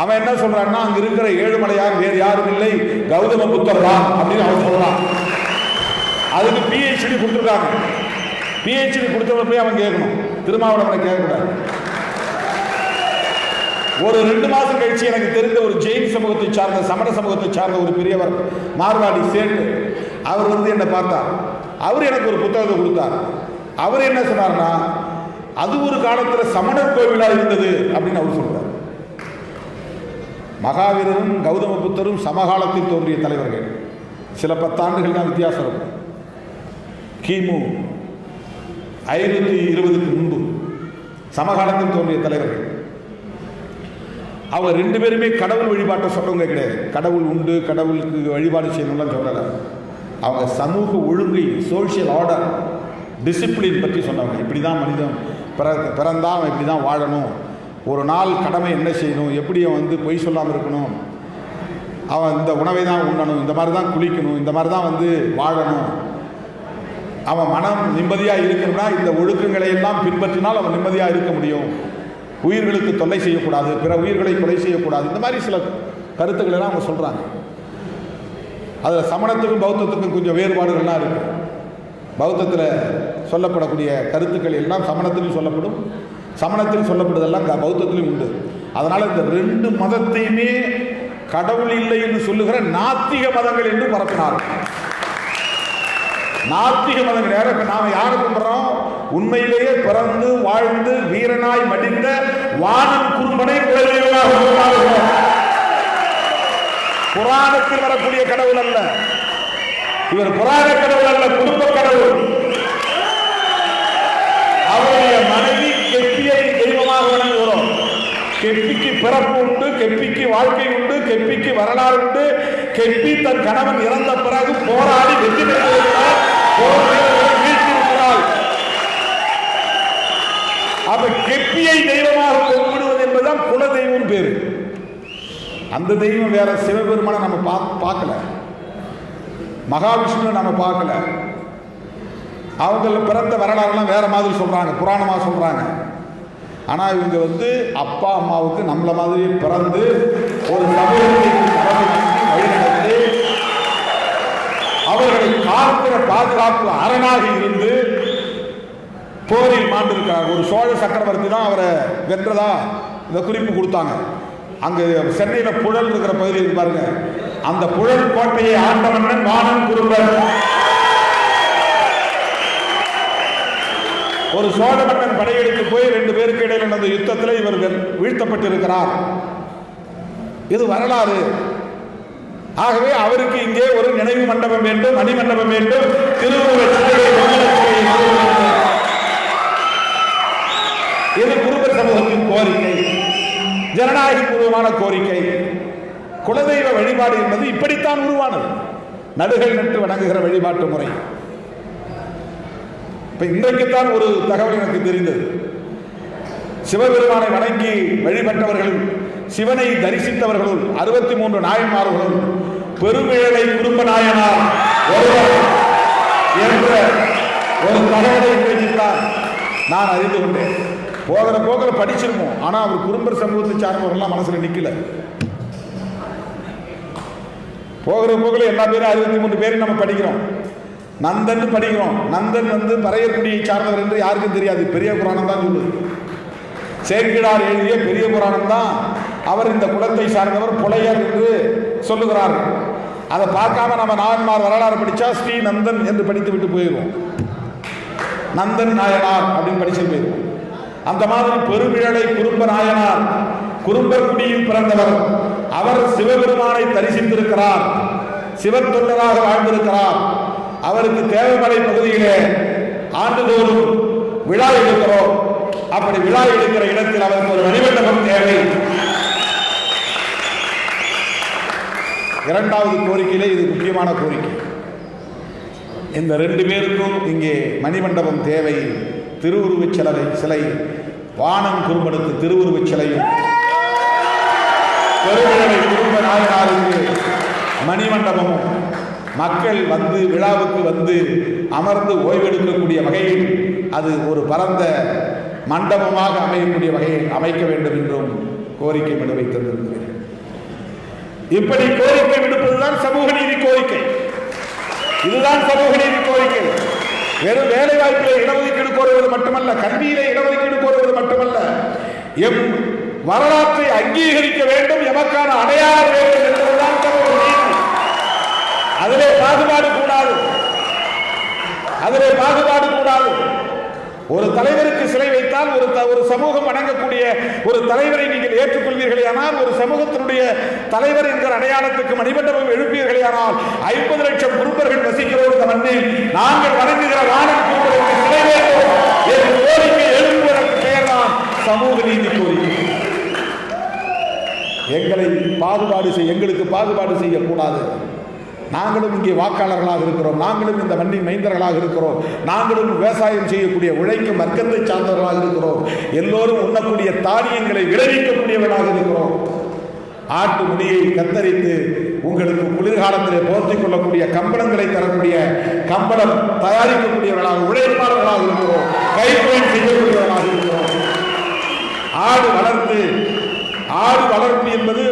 அவன் என்ன சொல்றான்னா, அங்க இருக்கிற ஏழுமலையான் வேறு யாரும் இல்லை, கௌதம புத்தர் தான் அப்படின்னு அவன் சொல்றான். அதுக்கு PhD கொடுத்துருக்காங்க. PhD கொடுத்தவரை போய் அவன் கேட்கணும், திருமாவளவனை கேட்கக்கூடாது. ஒரு 2 மாசம் கழிச்சு எனக்கு தெரிந்த ஒரு ஜெயின் சமூகத்தை சார்ந்த சமண சமூகத்தை சார்ந்த ஒரு பெரியவர் மார்வாடி சேட்டு அவர் வந்து என்னை பார்த்தார். அவர் எனக்கு ஒரு புத்தகத்தை கொடுத்தார். அவர் என்ன சொன்னார்னா, அது ஒரு காலத்தில் சமணர் கோவிலாக இருந்தது அப்படின்னு அவர் சொல்றார். மகாவீரரும் கௌதம புத்தரும் சமகாலத்தில் தோன்றிய தலைவர்கள். சில 10 ஆண்டுகள் தான் வித்தியாசம் இருக்கும். கிமு 520க்கு முன்பு சமகாலத்தில் தோன்றிய தலைவர்கள். அவங்க 2 பேருமே கடவுள் வழிபாட்டை சொல்றவங்க கிடையாது. கடவுள் உண்டு, கடவுளுக்கு வழிபாடு செய்யணும்லாம் சொல்லலை. அவங்க சமூக ஒழுங்கை, சோஷியல் ஆர்டர், டிசிப்ளின் பற்றி சொன்னவங்க. இப்படி தான் மனிதன் பிறந்தா அவன் இப்படி தான் வாழணும், ஒரு நாள் கடமை என்ன செய்யணும், எப்படி அவன் வந்து பொய் சொல்லாமல் இருக்கணும், அவன் இந்த உணவை தான் உண்ணணும், இந்த மாதிரி தான் குளிக்கணும், இந்த மாதிரி தான் வந்து வாழணும், அவன் மனம் நிம்மதியாக இருக்கணும்னா இந்த ஒழுக்கங்களை எல்லாம் பின்பற்றினால் அவன் நிம்மதியாக இருக்க முடியும், உயிர்களுக்கு தொல்லை செய்யக்கூடாது, பிற உயிர்களை கொலை செய்யக்கூடாது, இந்த மாதிரி சில கருத்துக்கள் எல்லாம் அவங்க சொல்கிறாங்க. அதில் சமணத்துக்கும் பௌத்தத்துக்கும் கொஞ்சம் வேறுபாடுகள்லாம் இருக்குது. பௌத்தத்தில் சொல்லப்படக்கூடிய கருத்துக்கள் எல்லாம் சமணத்திலும் சொல்லப்படும், சமணத்தில் சொல்லப்படுவதெல்லாம் பௌத்தத்திலும் உண்டு. அதனால் இந்த 2 மதத்தையுமே கடவுள் இல்லை என்று சொல்லுகிற நாத்திக மதங்கள் என்று பரப்பினார்கள். நாத்திக மதங்கள் யாரும் இப்ப நாம யாரை கும்பிடுறோம்? உண்மையிலேயே பிறந்து வாழ்ந்து வீரனாய் மடிந்த வானம் குறும்பனை குலதெய்வமாக புராணத்தில் வரக்கூடிய கடவுள் அல்ல. இவர் புராண கடவுள் அல்ல, குடும்ப கடவுள். அவருடைய மனைவி கெப்பியை தெய்வமாக வணங்குகிறோம். கெப்பிக்கு பிறப்பு உண்டு, கெப்பிக்கு வாழ்க்கை உண்டு, கெப்பிக்கு வரலாறு உண்டு. கெப்பி தன் கணவன் இறந்த பிறகு போராடி வெற்றி பெற்றிருக்கிறார், வீழ்த்தியிருக்கிறார். அப்ப கெப்பியை தெய்வமாக கும்பிடுவது என்பதுதான் குல தெய்வம் பேரு. அந்த தெய்வம் வேற. சிவபெருமானை நம்ம பார்க்கல, மகாவிஷ்ணு நம்ம பார்க்கல. அவங்க பிறந்த வரலாறுலாம் வேற மாதிரி சொல்றாங்க, புராணமா சொல்றாங்க. ஆனா இவங்க வந்து அப்பா அம்மாவுக்கு நம்மள மாதிரி பிறந்து ஒரு சமூகத்தை வழிநடத்தி அவர்களை காக்கிற பாதுகாப்பு அரணாக இருந்து போரில் மாண்டிருக்காங்க. ஒரு சோழ சக்கரவர்த்தி தான் அவரை வென்றதா இந்த குறிப்பு கொடுத்தாங்க. அங்கு சென்னையில் புழல் இருக்கிற பகுதியில் பாருங்க, அந்த புழல் கோட்டையை ஆண்ட மன்னன் வானம் குறும்பன். ஒரு சோழ மன்னன் படையெடுத்து போய் 2 பேருக்கு இடையில் நடந்த யுத்தத்தில் இவர் வீழ்த்தப்பட்டிருக்கிறார். இது வரலாறு. ஆகவே அவருக்கு இங்கே ஒரு நினைவு மண்டபம் வேண்டும், மணிமண்டபம் வேண்டும், திருவுருவச் இது குருபர் சமூகத்தின் கோரிக்கை, ஜனநாயக பூர்வமான கோரிக்கை. குலதெய்வ வழிபாடு என்பது இப்படித்தான் உருவானது. நடுகள் நட்டு வணங்குகிற வழிபாட்டு முறை. இன்றைக்குத்தான் ஒரு தகவல் எனக்கு தெரிந்தது. சிவபெருமானை வணங்கி வழிபட்டவர்கள், சிவனை தரிசித்தவர்களும் 63 நாயன்மார்களும் பெருமிழலை குடும்ப நாயனார் ஒருவர் என்ற ஒரு தகவலை இன்றைக்குத்தான் நான் அறிந்து கொண்டேன். போகிற போகிற படிச்சிருப்போம், ஆனா அவர் குறும்பர் சமூகத்தை சார்ந்தவர்கள்லாம் மனசுல நிக்கல. போகிற போகிற எல்லா பேரும் 63 பேரும் நம்ம படிக்கிறோம், நந்தன் படிக்கிறோம். நந்தன் வந்து பறையக்குடியை சார்ந்தவர் என்று யாருக்கும் தெரியாது, பெரிய புராணம் தான் சொல்லுது. சேர்க்கிறார் எழுதிய பெரிய புராணம் தான் அவர் இந்த குலத்தை சார்ந்தவர் புலையர் என்று சொல்லுகிறார். அதை பார்க்காம நம்ம நாயன்மார் வரலாறு படிச்சா ஸ்ரீ நந்தன் என்று படித்து விட்டு போயிடுவோம். நந்தன் நாயனார் அப்படின்னு படிச்சு போயிடுவோம். அந்த மாதிரி பெருமிழலை குறும்ப நாயனார் குறும்பர் குடியில் பிறந்தவர். அவர் சிவபெருமானை தரிசித்திருக்கிறார், சிவத்தொண்டராக வாழ்ந்திருக்கிறார். அவருக்கு தேவமலை பகுதியிலே ஆண்டுதோறும் விழா எடுக்கிறோம். அப்படி விழா எடுக்கிற இடத்தில் அவருக்கு ஒரு மணிமண்டபம் தேவை. 2வது கோரிக்கையிலே இது முக்கியமான கோரிக்கை. இந்த 2 பேருக்கும் இங்கே மணிமண்டபம் தேவை. திருவுருவச் சிலை, வானம் குறும்பனுக்கு திருவுருவச் சிலையும், பெருமிழலை குடும்ப நாயனாருக்கு மணிமண்டபமும், மக்கள் வந்து விழாவுக்கு வந்து அமர்ந்து ஓய்வெடுக்கக்கூடிய வகையில் அது ஒரு பரந்த மண்டபமாக அமையக்கூடிய வகையில் அமைக்க வேண்டும் என்றும் கோரிக்கை விடுவை தந்திருக்கிறேன். இப்படி கோரிக்கை விடுப்பதுதான் சமூக நீதி கோரிக்கை. இதுதான் சமூக நீதி கோரிக்கை. வெறும் வேலை வாய்ப்பிலே இடஒதுக்கீடு கோருவது மட்டுமல்ல, கல்வியிலே இடஒதுக்கீடு கோருவது மட்டுமல்ல, எம் வரலாற்றை அங்கீகரிக்க வேண்டும், எமக்கான அடையாளம் வேண்டும் என்பதுதான் சமூக நீதி. அதிலே பாகுபாடு கூடாது. கூடாது, அதிலே பாகுபாடு கூடாது. ஒரு தலைவருக்கு சிலை வைத்தால் ஒரு சமூகம் வணங்கக்கூடிய ஒரு தலைவரை நீங்கள் ஏற்றுக்கொள்வீர்களே ஆனால், ஒரு சமூகத்தினுடைய தலைவர் என்கிற அடையாளத்துக்கு மணிமண்டபம் எழுப்பீர்களே ஆனால், 50 லட்சம் குருப்பர்கள் வசிக்கிற இந்த மண்ணில் நாங்கள் வணங்குகிற வானம் குருப்பருக்கு சிலை வேண்டும் என்று கோரிக்கை எழுப்புவதற்கு பெயர்தான் சமூக நீதி கோரிக்கை. எங்களுக்கு பாகுபாடு செய்யக்கூடாது. நாங்களும் இங்கே வாக்காளர்களாக இருக்கிறோம், நாங்களும் இந்த மண்ணின் மைந்தர்களாக இருக்கிறோம், நாங்களும் விவசாயம் செய்யக்கூடிய உழைக்கும் வர்க்கத்தை சார்ந்தவர்களாக இருக்கிறோம், எல்லோரும் உண்ணக்கூடிய தானியங்களை விளைவிக்கக்கூடியவர்களாக இருக்கிறோம். ஆட்டு முடியை கத்தரித்து உங்களுக்கு குளிர்காலத்திலே போர்த்திக் கொள்ளக்கூடிய கம்பளங்களை தரக்கூடிய கம்பளம் தயாரிக்கக்கூடியவர்களாக உழைப்பாளர்களாக இருக்கிறோம், கைப்பொழில் செய்யக்கூடியவர்களாக இருக்கிறோம். ஆடு வளர்ப்பு என்பது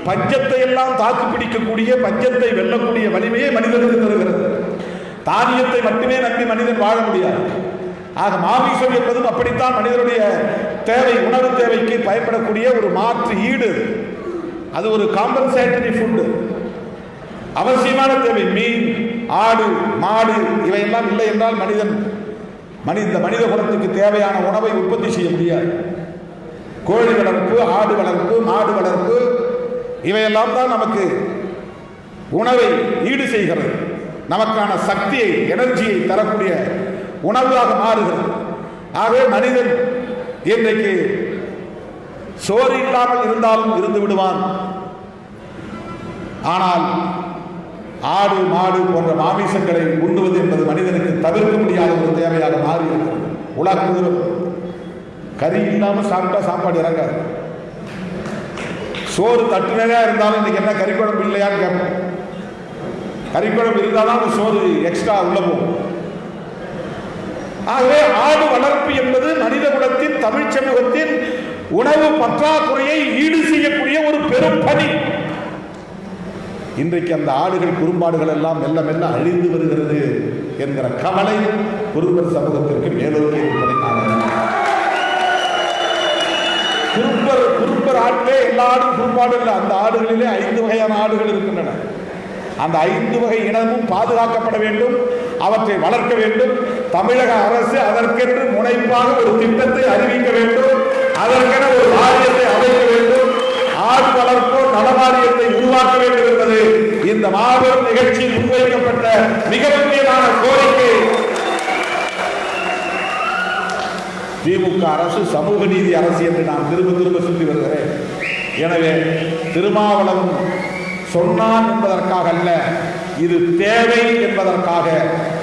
பஞ்சத்தை எல்லாம் தாக்கு பிடிக்கக்கூடிய, பஞ்சத்தை வெல்லக்கூடிய வலிமையை மனிதனுக்கு தருகிறது. தானியத்தை மட்டுமே நம்பி மனிதன் வாழ முடியாது. ஆக மாமிசம் என்பதும் அப்படித்தான் மனிதனுடைய தேவை, உணவு தேவைக்கு பயன்படக்கூடிய ஒரு மாற்று ஈடு. அது ஒரு காம்பன்சேட்டரி ஃபுட், அவசியமான தேவை. மீன், ஆடு, மாடு இவையெல்லாம் இல்லை என்றால் இந்த மனித குலத்துக்கு தேவையான உணவை உற்பத்தி செய்ய முடியாது. கோழி வளர்ப்பு, ஆடு வளர்ப்பு, மாடு வளர்ப்பு இவையெல்லாம் தான் நமக்கு உணவை ஈடு செய்கிறது, நமக்கான சக்தியை, எனர்ஜியை தரக்கூடிய உணவாக மாறுகிறது. ஆகவே மனிதன் இன்றைக்கு சோறு இல்லாமல் இருந்தாலும் இருந்து விடுவான். ஆனால் ஆடு, மாடு போன்ற மாமிசங்களை உண்ணுவது என்பது மனிதனுக்கு தவிர்க்க முடியாத ஒரு தேவையாக மாறியிருக்கிறது. உலகம் கறி இல்லாமல் சாப்பிட்டா சாப்பாடு இறங்காது. சோறு தட்டுனதா இருந்தாலும் இன்னைக்கு என்ன கறிக்குழம்பு இல்லையான்னு கேட்போம். கறிக்குழம்பு இருந்தால் தான் சோறு எக்ஸ்ட்ரா உள்ள போகும். ஆகவே ஆடு வளர்ப்பு என்பது மனித குலத்தின், தமிழ் சமூகத்தின் உணவு பற்றாக்குறையை ஈடு செய்யக்கூடிய ஒரு பெரும் பணி. இன்றைக்கு அந்த ஆடுகள், குறும்பாடுகள் எல்லாம் மெல்ல மெல்ல அழிந்து வருகிறது என்கிற கவலை குறும்பர் சமூகத்திற்கு மேலோக்கி இருப்பதை குறும்பர் ஆட்டிலே எல்லா ஆடும் குறும்பாடு இல்லை. அந்த ஆடுகளிலே 5 வகையான ஆடுகள் இருக்கின்றன. அந்த 5 வகை இனமும் பாதுகாக்கப்பட வேண்டும், அவற்றை வளர்க்க வேண்டும். தமிழக அரசு அதற்கென்று முனைப்பாக ஒரு திட்டத்தை அறிவிக்க வேண்டும், அதற்கென ஒரு வாரியத்தை அமைக்க வேண்டும், ஆடு வளர்ப்போர் நல வாரியத்தை உருவாக்க வேண்டும் என்பது இந்த மாபெரும் நிகழ்ச்சியில் முன்வைக்கப்பட்ட மிக முக்கியமான கோரிக்கை. திமுக அரசு சமூக நீதி அரசு என்று நான் திரும்ப திரும்ப சொல்லி வருகிறேன். எனவே திருமாவளவன் சொன்னான் என்பதற்காக அல்ல, இது தேவை என்பதற்காக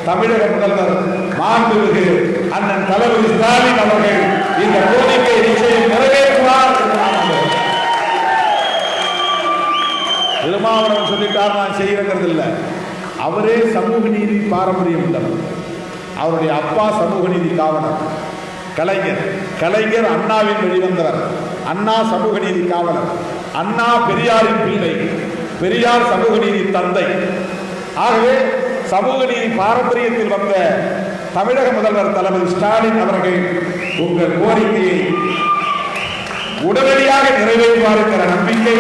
தமிழக முதல்வர் மாண்புமிகு அண்ணன் தளபதி ஸ்டாலின் அவர்கள் இந்த கோரிக்கை நிச்சயம் நிறைவேற்றுவார் என்று நான் நம்புகிறேன். திருமாவளவன் சொல்லிட்டார் நான் செய்யறது இல்லை. அவரே சமூக நீதி பாரம்பரியம் உள்ளவர். அவருடைய அப்பா சமூக நீதி காவலர் கலைஞர் அண்ணாவின் வெளிவந்தவர். அண்ணா சமூக நீதி காவலர், அண்ணா பெரியாரின் பிள்ளை, பெரியார் சமூக நீதி தந்தை. ஆகவே சமூக நீதி பாரம்பரியத்தில் வந்த தமிழக முதல்வர் தளபதி ஸ்டாலின் அவர்கள் உங்கள் கோரிக்கையை உடனடியாக நிறைவேற்றுவார் என்கிற நம்பிக்கை.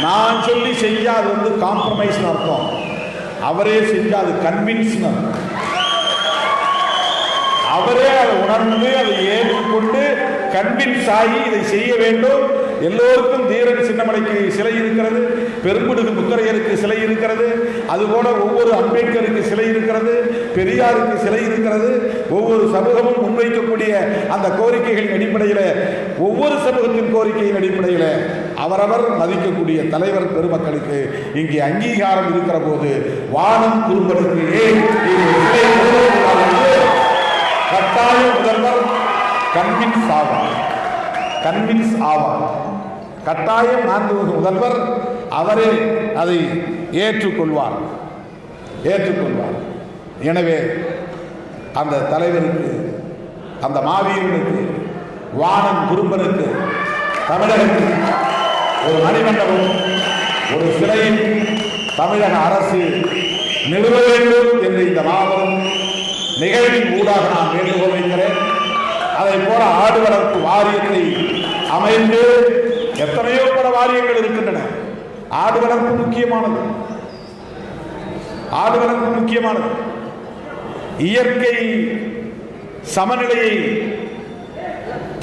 நான் சொல்லி செஞ்சா அது காம்ப்ரமைஸ் அர்த்தம். அவரே செஞ்சா அது கன்வின்ஸ். அவரே அதை உணர்ந்து அதை ஏற்றுக்கொண்டு கன்வின்ஸ் ஆகி இதை செய்ய வேண்டும். எல்லோருக்கும் தீரன் சின்னமலைக்கு சிலை இருக்கிறது, பெரும்புடுகு முத்தரையருக்கு சிலை இருக்கிறது, அதுபோல ஒவ்வொரு அம்பேத்கருக்கு சிலை இருக்கிறது, பெரியாருக்கு சிலை இருக்கிறது. ஒவ்வொரு சமூகமும் முன்வைக்கக்கூடிய அந்த கோரிக்கைகளின் அடிப்படையில், ஒவ்வொரு சமூகத்தின் கோரிக்கையின் அடிப்படையில் அவரவர் மதிக்கக்கூடிய தலைவர் பெருமக்களுக்கு இங்கே அங்கீகாரம் இருக்கிற போது வானம் குறும்பருக்கு கட்டாயம் முதல்வர் கன்வின்ஸ் ஆவார். கட்டாயம் மாண்புமிகு முதல்வர் அவரே அதை ஏற்றுக்கொள்வார். எனவே அந்த தலைவருக்கு, அந்த மாவீரனுக்கு, வானம் குறும்பனுக்கு தமிழகத்தில் ஒரு மணிமண்டபம், ஒரு சிலையில் தமிழக அரசு நிறுவ வேண்டும் என்று இந்த மாபெரும் நிகழ்வின் ஊடாக நான் வேண்டுகோள் வைக்கிறேன். அதை போல ஆடு வளர்ப்பு வாரியத்தை அமைந்து, எத்தனையோ பல வாரியங்கள் இருக்கின்றன, ஆடு வளர்ப்பு முக்கியமானது. ஆடு வளர்ப்பு முக்கியமானது. இயற்கை சமநிலையை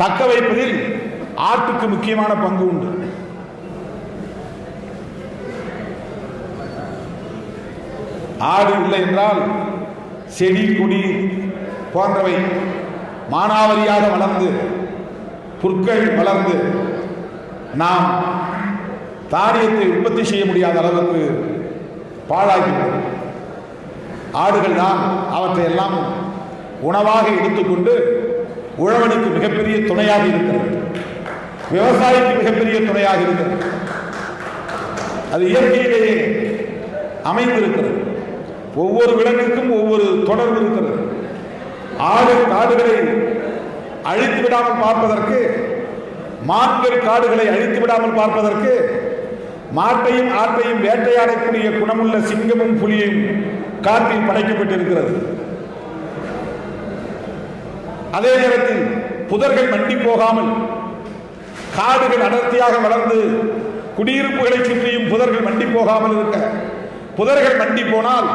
தக்க வைப்பதில் ஆட்டுக்கு முக்கியமான பங்கு உண்டு. ஆடு இல்லை என்றால் செடி கொடி போன்றவை மானாவரியாக வளர்ந்து புற்கள் வளர்ந்து நாம் தானியத்தை உற்பத்தி செய்ய முடியாத அளவுக்கு பாழாகிவிடும். ஆடுகள் தான் அவற்றை எல்லாம் உணவாக எடுத்துக்கொண்டு உழவனுக்கு மிகப்பெரிய துணையாக இருக்கிறது, விவசாயிக்கு மிகப்பெரிய துணையாக இருக்கிறது. அது இயற்கையிலேயே அமைந்திருக்கிறது. ஒவ்வொரு விலங்குக்கும் ஒவ்வொரு தொடர்பு இருக்கிறது. காடுகளை அழித்து விடாமல் பார்ப்பதற்கு, மான்கள் காடுகளை அழித்து விடாமல் பார்ப்பதற்கு, மாட்டையும் ஆட்டையும் வேட்டையாடக்கூடிய குணமுள்ள சிங்கமும் புலியும் காட்டில் படைக்கப்பட்டிருக்கிறது. அதே நேரத்தில் புதர்கள் மண்டி போகாமல் காடுகள் அடர்த்தியாக வளர்ந்து குடியிருப்புகளை சுற்றியும் புதர்கள் மண்டி போகாமல் இருக்க, புதர்கள் மண்டி போனால்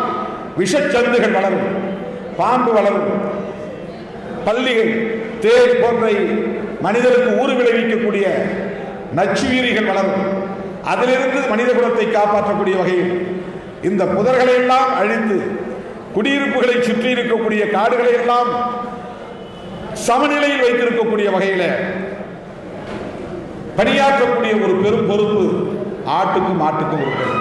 விஷச்சந்துகள் வளரும், பாம்பு வளரும், பல்லிகள் தேள் போன்ற மனிதருக்கு ஊறு விளைவிக்கக்கூடிய நச்சுயிரிகள் வளரும். அதிலிருந்து மனித குலத்தை காப்பாற்றக்கூடிய வகையில் இந்த புதர்களை எல்லாம் அழித்து குடியிருப்புகளை சுற்றி இருக்கக்கூடிய காடுகளை எல்லாம் சமநிலையில் வைத்திருக்கக்கூடிய வகையில் பணியாற்றக்கூடிய ஒரு பெரும் பொறுப்பு ஆட்டுக்கும் மாட்டுக்கும் இருக்கிறது.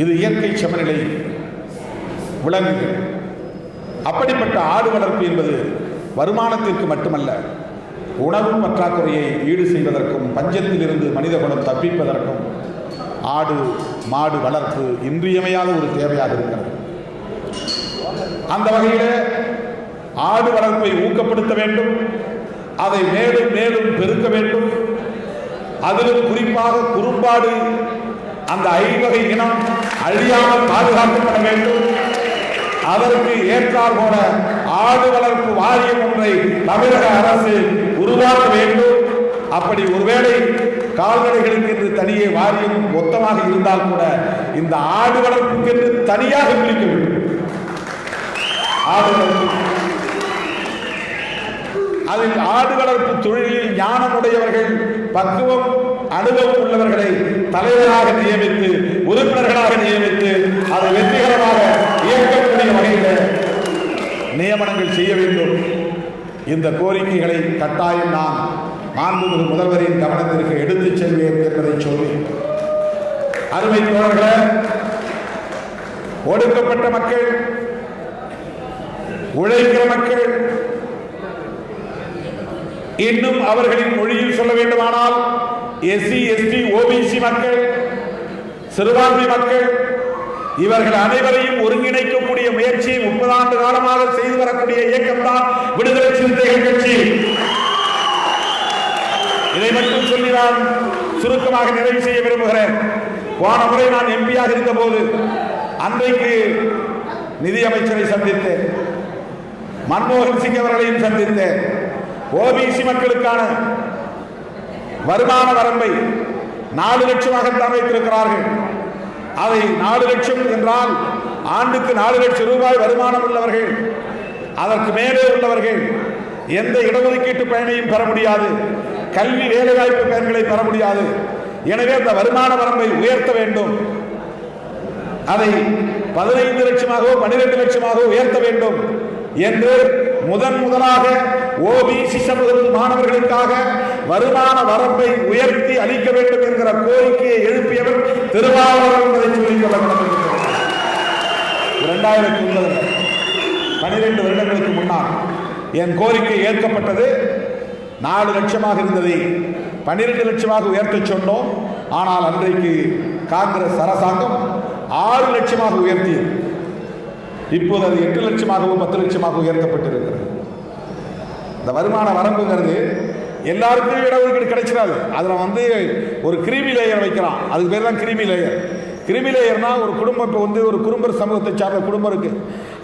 இது இயற்கை சமநிலை விலங்குகள். அப்படிப்பட்ட ஆடு வளர்ப்பு என்பது வருமானத்திற்கு மட்டுமல்ல, உணவு பற்றாக்குறையை ஈடு செய்வதற்கும் பஞ்சத்தில் இருந்து மனித குலம் தப்பிப்பதற்கும் ஆடு மாடு வளர்ப்பு இன்றியமையாத ஒரு தேவையாக இருக்கிறது. அந்த வகையில் ஆடு வளர்ப்பை ஊக்கப்படுத்த வேண்டும், அதை மேலும் மேலும் பெருக்க வேண்டும். அதிலும் குறிப்பாக குறும்பாடு அந்த ஐவகை இனம் அழியாமல் பாதுகாக்கப்பட வேண்டும். அதற்கு ஏற்றால் போல ஆடு வளர்ப்பு வாரியம் ஒன்றை தமிழக அரசு உருவாக்க வேண்டும். அப்படி ஒருவேளை கால்நடைகளுக்கு என்று தனியே வாரியம் மொத்தமாக இருந்தால் கூட இந்த ஆடு வளர்ப்புக்கு என்று தனியாக பிரிக்க வேண்டும். அதில் ஆடு வளர்ப்பு தொழிலில் ஞானமுடையவர்கள், பக்குவம் அனுபவம் உள்ளவர்களை தலைவராக நியமித்து, உறுப்பினர்களாக நியமித்து அதை வெற்றிகரமாக இயக்கக்கூடிய வகையில் நியமனங்கள் செய்ய வேண்டும். இந்த கோரிக்கைகளை கட்டாயம் நான் மாண்புமிகு முதல்வரின் கவனத்திற்கு எடுத்துச் செல்வேன் என்பதை சொல்லி, அருமை தோழர்களே, ஒடுக்கப்பட்ட மக்கள், உழைக்கிற மக்கள், இன்னும் அவர்களின் மொழியில் சொல்ல வேண்டுமானால் எஸ்சி எஸ்டி ஓபிசி மக்கள், சிறுபான்மை மக்கள், இவர்கள் அனைவரையும் ஒருங்கிணைக்கக்கூடிய முயற்சியை 30 ஆண்டு காலமாக செய்து வரக்கூடிய இயக்கம் தான் விடுதலை சிறுத்தைகள் கட்சி. இதை மட்டும் சொல்லி நான் சுருக்கமாக நிறைவு செய்ய விரும்புகிறேன். போன முறை நான் எம்பியாக இருந்த போது அன்றைக்கு நிதியமைச்சரை சந்தித்தேன், மன்மோகன் சிங் அவர்களையும் சந்தித்தேன். ஓபிசி மக்களுக்கான வருமான வரம்பை 4 லட்சமாக வைத்திருக்கிறார்கள். அதை 4 லட்சம் என்றால் ஆண்டுக்கு 4 லட்சம் ரூபாய் வருமானம் உள்ளவர்கள், அதற்கு மேலே உள்ளவர்கள் எந்த இடஒதுக்கீட்டு பயனையும் பெற முடியாது, கல்வி வேலைவாய்ப்பு பயன்களை பெற முடியாது. எனவே அந்த வருமான வரம்பை உயர்த்த வேண்டும். அதை 15 லட்சமாகவோ 12 லட்சமாகவோ உயர்த்த வேண்டும் என்று முதலாக ஓபிசி சமூகத்து மாணவர்களுக்காக வருமான வரம்பை உயர்த்தி அளிக்க வேண்டும் என்கிற கோரிக்கையை எழுப்பியவர் திருமாவளவன் என்பதை சொல்லிக் கொள்ளப்பட்டிருக்கிறது. 2009 12 வருடங்களுக்கு முன்னால் என் கோரிக்கை ஏற்கப்பட்டது. 4 லட்சமாக இருந்ததை 12 லட்சமாக உயர்த்த சொன்னோம். ஆனால் அன்றைக்கு காங்கிரஸ் அரசாங்கம் 6 லட்சமாக உயர்த்தியது. இப்போது அது 8 லட்சமாகவும் 10 லட்சமாக உயர்த்தப்பட்டிருக்கிறது. இந்த வருமான வரம்புங்கிறது எல்லாருக்கும் இடஒதுக்கீடு கிடைச்சிடாது. அதில் ஒரு கிரீமி லேயர் வைக்கிறான், அதுக்கு பேர் தான் கிரீமி லேயர். கிரீமி லேயர்னா ஒரு குடும்பம், இப்போ ஒரு குறும்பர் சமூகத்தை சார்ந்த குடும்பம் இருக்கு,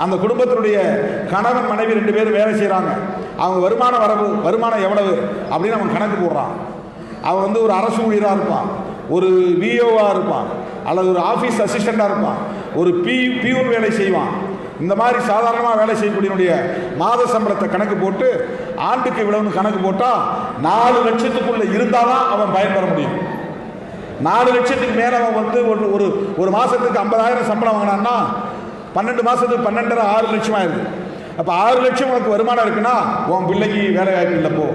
அந்த குடும்பத்தினுடைய கணவன் மனைவி 2 பேரும் வேலை செய்கிறாங்க. அவங்க வருமானம் எவ்வளவு அப்படின்னு அவன் கணக்கு போடுறான். அவன் வந்து ஒரு அரசு ஊழியராக இருப்பான், ஒரு விஓவாக இருப்பான், அல்லது ஒரு ஆஃபீஸ் அசிஸ்டண்டாக இருப்பான், ஒரு பியூன் வேலை செய்வான். இந்த மாதிரி சாதாரணமாக வேலை செய்யக்கூடியனுடைய மாத சம்பளத்தை கணக்கு போட்டு ஆண்டுக்கு இவ்வளவுன்னு கணக்கு போட்டால் 4 லட்சத்துக்குள்ளே இருந்தால் தான் அவன் பயன்பெற முடியும். 4 லட்சத்துக்கு மேலே அவன் வந்து ஒரு மாதத்துக்கு 50,000 சம்பளம் வாங்கினான்னா 12 மாதத்துக்கு 12.5 6 லட்சம் ஆயிடுது. அப்போ 6 லட்சம் உனக்கு வருமானம் இருக்குன்னா உன் பிள்ளைக்கு வேலை வாய்ப்பு இல்லை, போ,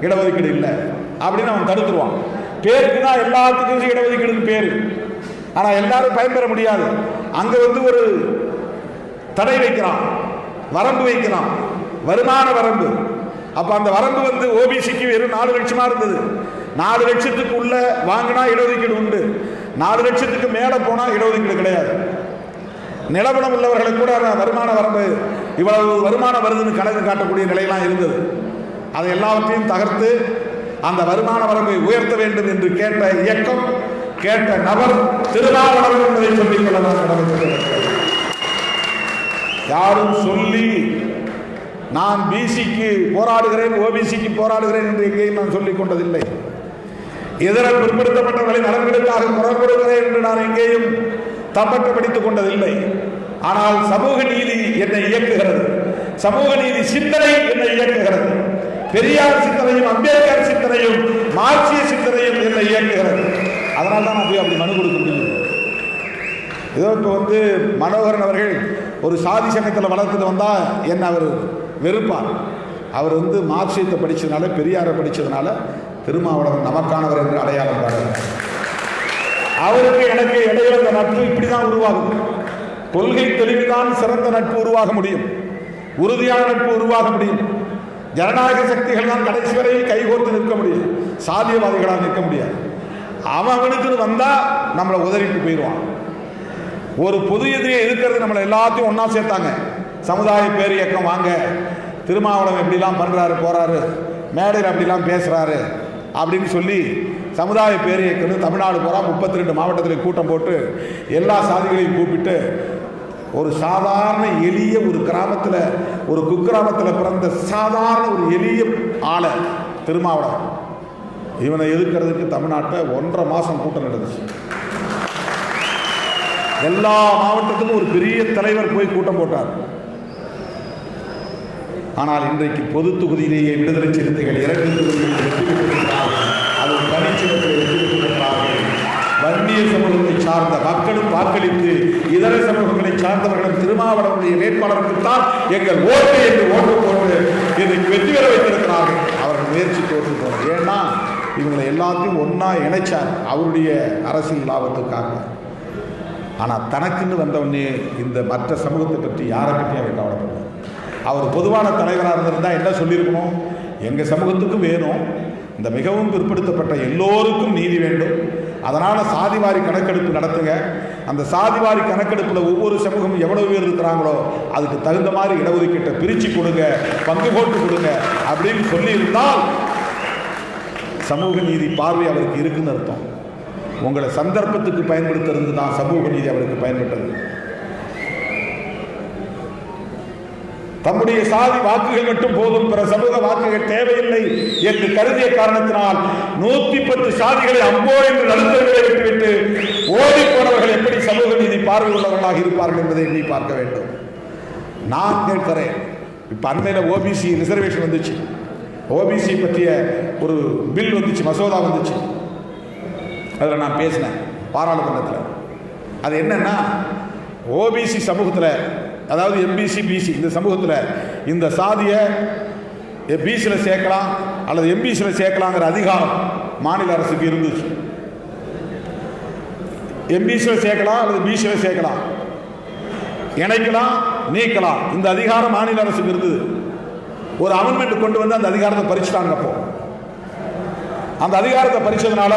இடஒதுக்கீடு இல்லை அப்படின்னு அவன் தடுத்துருவான். பேருக்கு தான் எல்லாத்துக்கும் இடஒதுக்கீடுன்னு பேர், ஆனால் எல்லாரும் பயன்பெற முடியாது. அங்கே வந்து ஒரு தடை வைக்கிறான், வரம்பு வைக்கிறான், வருமான வரம்பு. அப்போ அந்த வரம்பு வந்து ஓபிசிக்கு வெறும் 4 லட்சமாக இருந்தது. 4 லட்சத்துக்கு உள்ள வாங்கினா இடஒதுக்கீடு உண்டு, 4 லட்சத்துக்கு மேலே போனால் இடஒதுக்கீடு கிடையாது. நிலபலம் உள்ளவர்களுக்கு கூட வருமான வரம்பு இவ்வளவு வருமானம் வருதுன்னு கணக்கு காட்டக்கூடிய நிலையெல்லாம் இருந்தது. அதை எல்லாவற்றையும் தகர்த்து அந்த வருமான வரம்பை உயர்த்த வேண்டும் என்று கேட்ட இயக்கம், கேட்ட நபர் திருமாவளவன் என்பதை சொல்லிக் கொள்ளலாம். யாரும் சொல்லி நான் பிசிக்கு போராடுகிறேன், ஓபிசிக்கு போராடுகிறேன் என்று எங்கேயும் நான் சொல்லிக் கொண்டதில்லை. இதர பிற்படுத்தப்பட்டவர்களின் நலன்களுக்காக குரல் கொடுக்கிறேன் என்று நான் எங்கேயும் தப்பட்ட படித்துக் கொண்டதில்லை. ஆனால் சமூக நீதி என்னை இயக்குகிறது, சமூக நீதி சிந்தனை என்னை இயக்குகிறது. பெரியார் சிந்தனையும் அம்பேத்கர் சிந்தனையும் மார்க்சிய சிந்தனையும் என்னை இயக்குகிறது. அதனால தான் நான் போய் அப்படி மனு கொடுக்க முடியும். ஏதோ இப்போ வந்து மனோகரன் அவர்கள் ஒரு சாதி சங்கத்தில் வளர்த்துட்டு வந்தால் என்ன அவர் வெறுப்பார். அவர் வந்து மார்க்சியத்தை படித்ததுனால, பெரியாரை படித்ததுனால திருமாவளவன் நமக்கானவர் என்று அடையாளம் காணுகிறார். அவருக்கு எனக்கு இடையில இந்த நட்பு இப்படி தான் உருவாகும். கொள்கை தெளிவுதான் சிறந்த நட்பு உருவாக முடியும், உறுதியான நட்பு உருவாக முடியும். ஜனநாயக சக்திகள் தான் கடைசி வரை கைகோர்த்து நிற்க முடியும், சாதியவாதிகளால் நிற்க முடியாது. அவனுக்கு வந்தா நம்மளை உதறிட்டு போயிடுவான். ஒரு பொது எதிரியை எதிர்க்கிறது நம்மளை எல்லாத்தையும் ஒன்னா சேர்த்தாங்க. சமுதாய பேர் இயக்கம் வாங்க, திருமாவளவன் எப்படிலாம் பண்றாரு போறாரு, மேடையில் அப்படிலாம் பேசுறாரு அப்படின்னு சொல்லி சமுதாய பேர் இயக்கம் தமிழ்நாடு பூரா 32 மாவட்டத்தில் கூட்டம் போட்டு எல்லா சாதிகளையும் கூப்பிட்டு ஒரு சாதாரண எளிய ஒரு கிராமத்தில், ஒரு குக்கிராமத்தில் பிறந்த சாதாரண ஒரு எளிய ஆளை திருமாவளவன், இவனை எதிர்க்கிறதுக்கு தமிழ்நாட்டை 1.5 மாதம் கூட்டம் நடந்துச்சு. எல்லா மாவட்டத்துக்கும் ஒரு பெரிய தலைவர் போய் கூட்டம் போட்டார். ஆனால் இன்றைக்கு பொது தொகுதியிலேயே விடுதலை சிறுத்தைகள் 2 தொகுதிகளில் வெற்றி பெற்றிருக்கிறார்கள். அது தனிச்சின்னத்தில் வெற்றி பெற்றிருக்கிறார்கள். வன்னிய சமூகத்தை சார்ந்த மக்களும் வாக்களித்து இதர சமூகங்களை சார்ந்தவர்களும் திருமாவளவனுடைய வேட்பாளருக்குத்தான் எங்கள் ஓட்டு என்று ஓட்டு போட்டு இன்றைக்கு வெற்றி பெற வைத்திருக்கிறார்கள். அவர்கள் முயற்சி தோற்று போனார். ஏன்னா இவங்களை எல்லாத்தையும் ஒன்னா இணைச்சார் அவருடைய அரசியல் லாபத்துக்காக. ஆனால் தனக்குன்னு வந்தவனே இந்த மற்ற சமூகத்தை பற்றி யாரை பற்றி அவர் கவலைப்படுவார். அவர் பொதுவான தலைவராக இருந்திருந்தால் என்ன சொல்லியிருக்கணும், எங்கள் சமூகத்துக்கும் வேணும், இந்த மிகவும் பிற்படுத்தப்பட்ட எல்லோருக்கும் நீதி வேண்டும், அதனால் சாதிவாரி கணக்கெடுப்பு நடத்துங்க, அந்த சாதிவாரி கணக்கெடுப்பில் ஒவ்வொரு சமூகமும் எவ்வளவு பேர் இருக்கிறாங்களோ அதுக்கு தகுந்த மாதிரி இடஒதுக்கீட்டை பிரித்து கொடுங்க, பங்கு போட்டு கொடுங்க அப்படின்னு சொல்லியிருந்தால் சமூக நீதி பார்வை அவருக்கு இருக்குன்னு அர்த்தம். உங்களை சந்தர்ப்பத்துக்கு பயன்படுத்துறது தான் சமூக நீதி அவருக்கு பயன்பட்டது. தம்முடைய சாதி வாக்குகள் மட்டும் போதும், பிற சமூக வாக்குகள் தேவையில்லை என்று கருதிய காரணத்தினால் 110 சாதிகளை அம்போ என்று நடுத்தர்களை விட்டுவிட்டு ஓடி போனவர்கள் எப்படி சமூக நீதி பார்வை உள்ளவர்களாக இருப்பார்கள் என்பதை எண்ணி பார்க்க வேண்டும். நான் கேட்கிறேன், இப்ப அண்மையில் ஓபிசி ரிசர்வேஷன் வந்துச்சு, ஓபிசி பற்றிய ஒரு பில் வந்துச்சு, மசோதா வந்துச்சு. அதில் நான் பேசினேன் பாராளுமன்றத்தில். அது என்னன்னா, ஓபிசி சமூகத்தில், அதாவது எம்பிசி பிசி இந்த சமூகத்தில் இந்த சாதியை பிசியில் சேர்க்கலாம் அல்லது எம்பிசியில் சேர்க்கலாங்கிற அதிகாரம் மாநில அரசுக்கு இருந்துச்சு. எம்பிசியில் சேர்க்கலாம் அல்லது பிசியில் சேர்க்கலாம், இணைக்கலாம், நீக்கலாம், இந்த அதிகாரம் மாநில அரசுக்கு இருந்தது. ஒரு அமெண்ட்மெண்ட் கொண்டு வந்து அந்த அதிகாரத்தை பறிச்சுட்டாங்க. அப்போ அந்த அதிகாரத்தை பறிச்சதுனால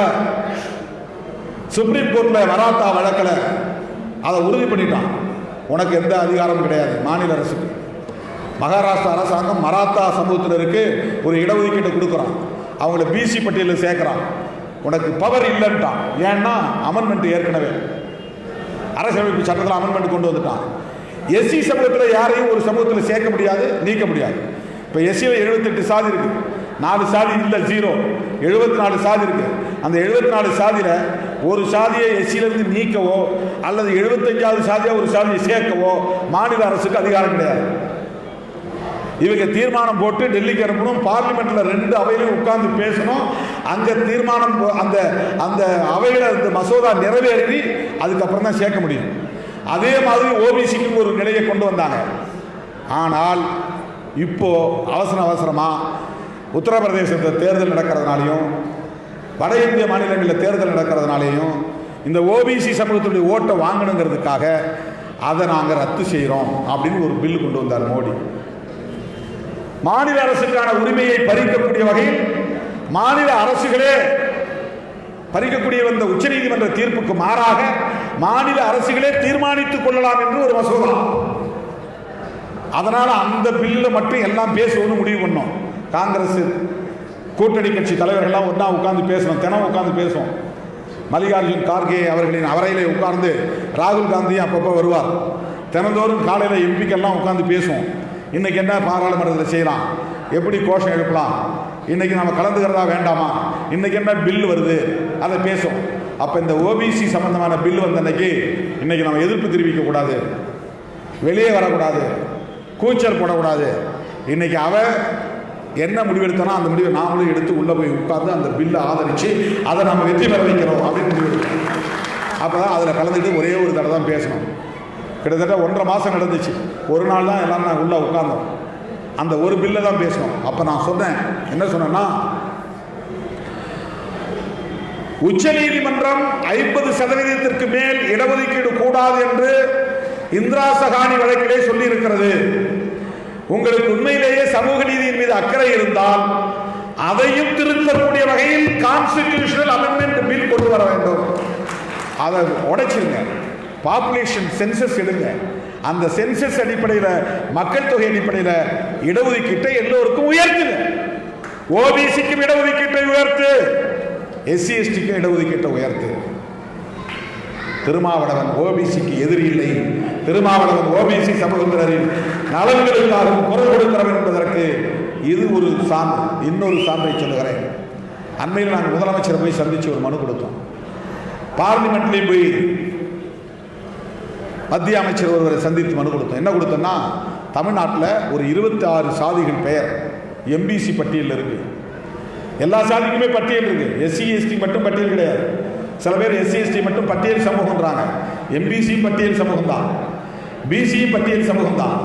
சுப்ரீம் கோர்ட்டில் மராத்தா வழக்கில் அதை உறுதி பண்ணிட்டான், உனக்கு எந்த அதிகாரமும் கிடையாது மாநில அரசுக்கு. மகாராஷ்டிரா அரசாங்கம் மராத்தா சமூகத்தினருக்கு ஒரு இடஒதுக்கீட்டை கொடுக்குறான், அவங்கள பிசி பட்டியலில் சேர்க்குறான், உனக்கு பவர் இல்லைன்ட்டான். ஏன்னா அமெண்ட்மெண்ட் ஏற்கனவே அரசியலமைப்பு சட்டத்தில் அமெண்ட்மெண்ட் கொண்டு வந்துட்டான். எஸ்சி சமூகத்தில் யாரையும் ஒரு சமூகத்தில் சேர்க்க முடியாது, நீக்க முடியாது. இப்போ எஸ்சியில் 78 சாதி இருக்கு, 4 சாதி இல்லை, 0, 74 சாதி இருக்கு. அந்த 74 சாதியில் ஒரு சாதியை எஸ்சியிலிருந்து நீக்கவோ அல்லது 75வது சாதியாக ஒரு சாதியை சேர்க்கவோ மாநில அரசுக்கு அதிகாரம் கிடையாது. இவங்க தீர்மானம் போட்டு டெல்லிக்கு அனுப்பணும், பார்லிமெண்ட்ல 2 அவையிலும் உட்கார்ந்து பேசணும், அங்க தீர்மானம் அந்த அந்த அவையில இந்த மசோதா நிறைவேறி அதுக்கப்புறம் தான் சேர்க்க முடியும். அதே மாதிரி ஓபிசிக்கு ஒரு நிலையை கொண்டு வந்தாங்க. ஆனால் இப்போ அவசரமா உத்தரப்பிரதேசத்தில் தேர்தல் நடக்கிறதுனாலையும் வட இந்திய மாநிலங்களில் தேர்தல் நடக்கிறதுனாலையும் இந்த ஓபிசி சமூகத்துடைய ஓட்டை வாங்கணுங்கிறதுக்காக அதை நாங்கள் ரத்து செய்கிறோம் அப்படின்னு ஒரு பில் கொண்டு வந்தார் மோடி. மாநில அரசுக்கான உரிமையை பறிக்கக்கூடிய வகையில் மாநில அரசுகளே பறிக்கக்கூடிய வந்த உச்சநீதிமன்ற தீர்ப்புக்கு மாறாக மாநில அரசுகளே தீர்மானித்துக் கொள்ளலாம் என்று ஒரு மசோதா. அதனால அந்த பில்ல மட்டும் எல்லாம் பேசுவோம்னு முடிவு பண்ணோம். காங்கிரஸ் கூட்டணி கட்சி தலைவர்கள்லாம் ஒன்றா உட்கார்ந்து பேசணும், தினம் உட்கார்ந்து பேசுவோம். மல்லிகார்ஜுன் கார்கே அவர்களின் அறையிலே உட்கார்ந்து ராகுல் காந்தி அப்பப்போ வருவார். தினந்தோறும் காலையில் எம்பிக்கெல்லாம் உட்கார்ந்து பேசுவோம். இன்னைக்கு என்ன பாராளுமன்றத்தில் செய்யலாம், எப்படி கோஷம் எழுப்பலாம், இன்னைக்கு நம்ம கலந்துக்கிறதா வேண்டாமா, இன்னைக்கு என்ன பில் வருது, அதை பேசும். அப்போ இந்த ஓபிசி சம்பந்தமான பில் வந்த அன்னைக்கு இன்னைக்கு நம்ம எதிர்ப்பு தெரிவிக்க கூடாது, வெளியே வரக்கூடாது, கூச்சல் போடக்கூடாது. இன்னைக்கு அவ என்ன முடிவெடுத்தனா அந்த முடிவை நாமளும் எடுத்து உள்ள போய் உட்கார்ந்து அந்த பில்லை ஆதரிச்சு அதை நம்ம வெற்றி பெற வைக்கிறோம் அப்படின்னு முடிவெடுத்தோம். அப்போதான் அதில் கலந்துட்டு ஒரே ஒரு தடவை தான் பேசணும். கிட்டத்தட்ட 1.5 மாதம் நடந்துச்சு. ஒரு நாள் தான் எல்லாரும் நான் உள்ளே உட்கார்ந்தோம், அந்த ஒரு பில்லை தான் பேசணும். அப்போ நான் சொன்னேன், என்ன சொன்னேன்னா, உச்ச நீதிமன்றம் 50% மேல் இடஒதுக்கீடு கூடாது என்று இந்திரா சகானி வழக்கிலே சொல்லி இருக்கிறது. உங்களுக்கு உண்மையிலேயே சமூக நீதியின் மீது அக்கறை இருந்தால் அதையும் திருத்தக்கூடிய வகையில் கான்ஸ்டிடியூஷனல் அமெண்ட்மெண்ட் பில் கொண்டு வர வேண்டும். அதை உடைச்சிருங்க, பாப்புலேஷன் சென்சஸ் எடுங்க, அந்த சென்சஸ் அடிப்படையில் மக்கள் தொகை அடிப்படையில் இடஒதுக்கீட்டை எல்லோருக்கும் உயர்த்துங்க. ஓபிசிக்கும் இடஒதுக்கீட்டை உயர்த்து, எஸ்சி எஸ்டிக்கும் இடஒதுக்கீட்டை உயர்த்து. திருமாவளவன் ஓபிசிக்கு எதிரி இல்லை, திருமாவளவன் ஓபிசி சமூகத்தினரின் நலன்களுக்காக குரல் கொடுக்கிறவன் என்பதற்கு இது ஒரு சான்று. இன்னொரு சான்றை சொல்லுகிறேன். அண்மையில் நாங்கள் முதலமைச்சரை போய் சந்திச்சு ஒரு மனு கொடுத்தோம். பார்லிமெண்ட்லேயும் போய் மத்திய அமைச்சர் ஒருவரை சந்தித்து மனு கொடுத்தோம். என்ன கொடுத்தோம்னா, தமிழ்நாட்டில் ஒரு 26 சாதிகள் பெயர் எம்பிசி பட்டியலில் இருக்கு. எல்லா சாதிக்குமே பட்டியல் இருக்கு, எஸ்சி எஸ்டி மட்டும் பட்டியல் கிடையாது. சில பேர் எஸ்சி எஸ்டி மட்டும் பட்டியல் சமூகம்ன்றாங்க. எம்பிசி பட்டியல் சமூகம் தான், பிசி பட்டியல் சமூகம் தான்.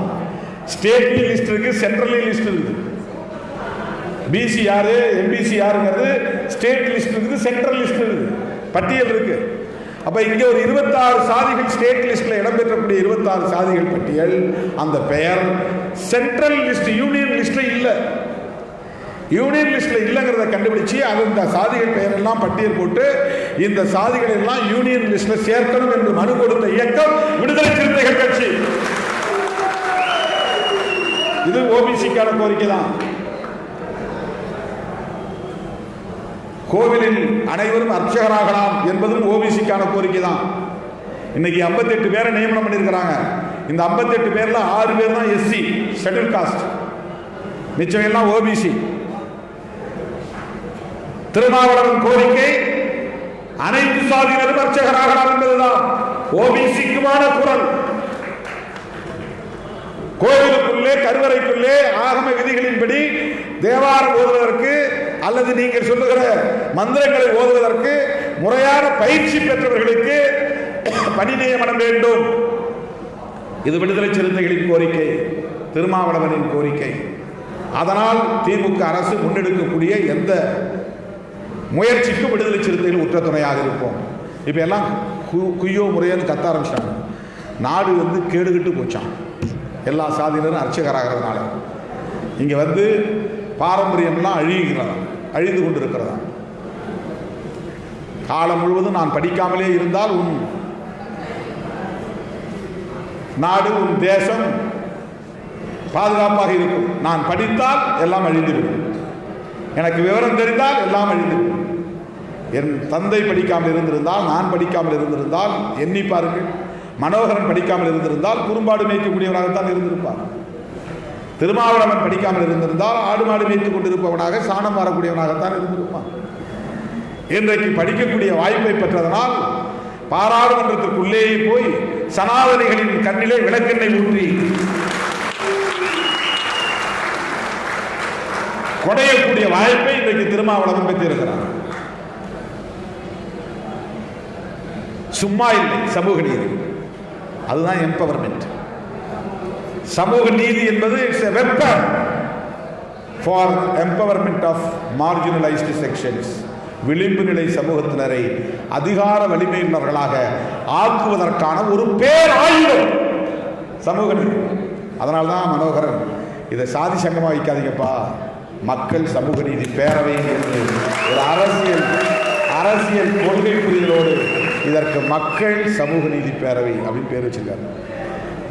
ஸ்டேட் லிஸ்ட் இருக்கு, சென்ட்ரல் லிஸ்ட் இருக்கு. பிசி யாரு, எம்பிசி யாருங்கிறது ஸ்டேட் லிஸ்ட் இருக்குது, சென்ட்ரல் லிஸ்ட் இருக்குது, பட்டியல் இருக்கு. அப்ப இங்க ஒரு 26 சாதிகள் ஸ்டேட் லிஸ்ட்ல இடம்பெற்றக்கூடிய 26 சாதிகள் பட்டியல், அந்த பெயர் சென்ட்ரல் லிஸ்ட் யூனியன் லிஸ்ட்ல இல்ல. யூனியன் லிஸ்ட்ல இல்லங்கிறத கண்டுபிடிச்சு அது இந்த சாதிகள் பெயர் எல்லாம் பட்டியல் போட்டு இந்த சாதிகள் எல்லாம் யூனியன் லிஸ்ட்ல சேர்க்கணும் என்று மனு கொடுத்த இயக்கம் விடுதலை சிறுத்தைகள் கட்சி. இது ஓபிசிக்கான கோரிக்கை தான். கோவிலில் அனைவரும் அர்ச்சகராகலாம் என்பதும் ஓபிசிக்கான கோரிக்கை தான். இன்னைக்கு 58 பேரை நியமனம் பண்ணியிருக்கிறாங்க. இந்த 58 பேர்ல 6 பேர் தான் எஸ்சி ஷெட்யூல் காஸ்ட், மிச்சம் எல்லாம் ஓபிசி. திருமாவளவன் கோரிக்கை அனைத்து சாதியினரும் அர்ச்சகராகலாம் என்பதுதான் ஓபிசிக்குமான குரல். கோவிலுக்குள்ளே கருவறைக்குள்ளே ஆகம விதிகளின்படி தேவாரம் ஓதுவதற்கு அல்லது நீங்கள் சொல்லுகிற மந்திரங்களை ஓதுவதற்கு முறையான பயிற்சி பெற்றவர்களுக்கு பணி நியமனம் வேண்டும். இது விடுதலை சிறுத்தைகளின் கோரிக்கை, திருமாவளவனின் கோரிக்கை. அதனால் திமுக அரசு முன்னெடுக்கக்கூடிய எந்த முயற்சிக்கும் விடுதலை சிறுத்தைகள் உற்ற துணையாக இருப்போம். இப்ப எல்லாம் குய்யோ முறையன்னு கத்த ஆரம்பிச்சாங்க. நாடு கேடுகிட்டு போச்சான், எல்லா சாதியினரும் அர்ச்சகராகிறதுனால. இங்க பாரம்பரியம்லாம் அழிந்து கொண்டிருக்கிறதா. காலம் முழுவதும் நான் படிக்காமலே இருந்தால் உன் நாடு உன் தேசம் பாதுகாப்பாக இருக்கும். நான் படித்தால் எல்லாம் அழிந்துவிடும், எனக்கு விவரம் தெரிந்தால் எல்லாம் அழிந்துவிடும். என் தந்தை படிக்காமல் இருந்திருந்தால், நான் படிக்காமல் இருந்திருந்தால் எண்ணி பாருங்கள், மனோகரன் படிக்காமல் இருந்திருந்தால் குறும்பாடு மேய்க்கக்கூடியவராகத்தான் இருந்திருப்பார். திருமாவளவன் படிக்காமல் இருந்திருந்தால் ஆடு மாடு மேய்த்துக் கொண்டிருப்பவனாக சாணம் வரக்கூடியவனாகத்தான் இருந்திருப்பான். இன்றைக்கு படிக்கக்கூடிய வாய்ப்பை பெற்றதனால் பாராளுமன்றத்திற்குள்ளேயே போய் சனாதனிகளின் கண்ணிலே விளக்கெண்ணெய் ஊற்றி கொடையக்கூடிய வாய்ப்பை இன்றைக்கு திருமாவளவன் பெற்றிருக்கிறார். சும்மா இல்லை சமூக நீதி, அதுதான் எம்பவர்மெண்ட். சமூக நீதி என்பது it's a weapon for empowerment of marginalised sections. விளிம்பு நிலை சமூகத்தினரை அதிகார வலிமையுள்ளவர்களாக ஆக்குவதற்கான ஒரு பேராயுதம் சமூக நீதி. அதனால்தான் மனோகரன் இதை சாதி சங்கமாக வைக்காதீங்கப்பா, மக்கள் சமூக நீதி பேரவை என்று ஒரு அரசியல் கொள்கை புரிதலோடு இதற்கு மக்கள் சமூக நீதி பேரவை அப்படின்னு பேர் வச்சிருக்காரு.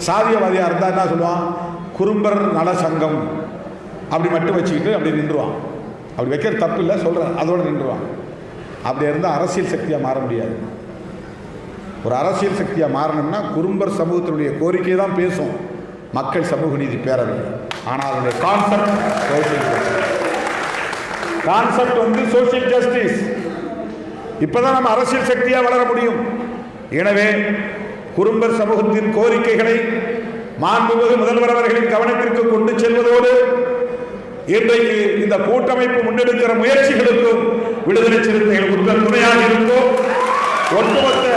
சாதியவாதியா இருந்தா என்ன சொல்லுவான், குறும்பர் நல சங்கம் அப்படி மட்டும் வச்சுக்கிட்டு அப்படி நின்றுவான். அப்படி வைக்கிற தப்பு இல்லை சொல்றேன், அதோட நின்றுவான். அப்படி இருந்தால் அரசியல் சக்தியா மாற முடியாது. ஒரு அரசியல் சக்தியா மாறணும்னா குறும்பர் சமூகத்தினுடைய கோரிக்கை தான் பேசும் மக்கள் சமூக நீதி பேரவை. ஆனால் அதனுடைய கான்செப்ட் வந்து சோசியல் ஜஸ்டிஸ். இப்பதான் நம்ம அரசியல் சக்தியா வளர முடியும். எனவே குறும்பர் சமூகத்தின் கோரிக்கைகளை மாண்புமிகு முதல்வர் அவர்களின் கவனத்திற்கு கொண்டு செல்வதோடு இன்றைக்கு இந்த கூட்டமைப்பு முன்னெடுக்கிற முயற்சிகளுக்கும் விடுதலை சிறுத்தைகள் உங்கள் துணையாக இருந்தோம். ஒட்டுமொத்த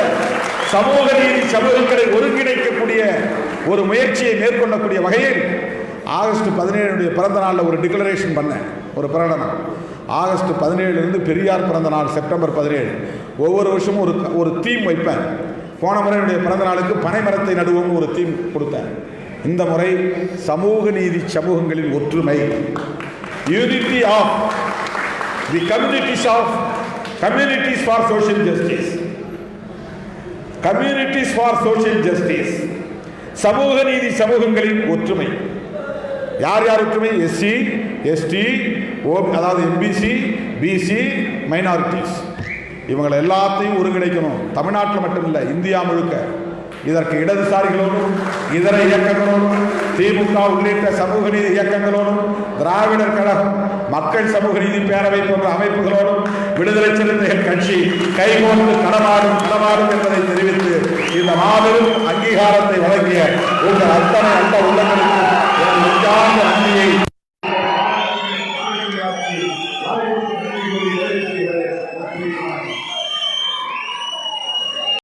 சமூக நீதி சமூகங்களை ஒருங்கிணைக்கக்கூடிய ஒரு முயற்சியை மேற்கொள்ளக்கூடிய வகையில் ஆகஸ்ட் 17 பிறந்த நாளில் ஒரு டிக்ளரேஷன் பண்ணேன், ஒரு பிரகடனம். ஆகஸ்ட் 17 பெரியார் பிறந்த நாள் செப்டம்பர் 17. ஒவ்வொரு வருஷமும் ஒரு தீம் வைப்பேன். போன முறை என்னுடைய பிறந்த நாளுக்கு பனைமரத்தை நடுவோம் ஒரு தீம் கொடுத்தேன். இந்த முறை சமூக நீதி சமூகங்களின் ஒற்றுமை, unity of the communities for social justice, communities for social justice, சமூக நீதி சமூகங்களின் ஒற்றுமை. யார் யார் ஒற்றுமை? எஸ்சி, எஸ்டி, அதாவது எம்பிசி, பிசி, மைனாரிட்டிஸ், இவங்களை எல்லாத்தையும் ஒருங்கிணைக்கணும். தமிழ்நாட்டில் மட்டும் இல்லை, இந்தியா முழுக்க. இதற்கு இடதுசாரிகளோடும் இதர இயக்கங்களோடும் திமுக உள்ளிட்ட சமூக நீதி இயக்கங்களோடும் திராவிடர் கழகம், மக்கள் சமூக நீதி பேரவை போன்ற அமைப்புகளோடும் விடுதலை சிறுத்தைகள் கட்சி கைகோர்த்து களமாடும் என்பதை தெரிவித்து இந்த மாபெரும் அங்கீகாரத்தை வழங்கிய உங்கள் அத்தனை நல்ல உள்ளங்கள்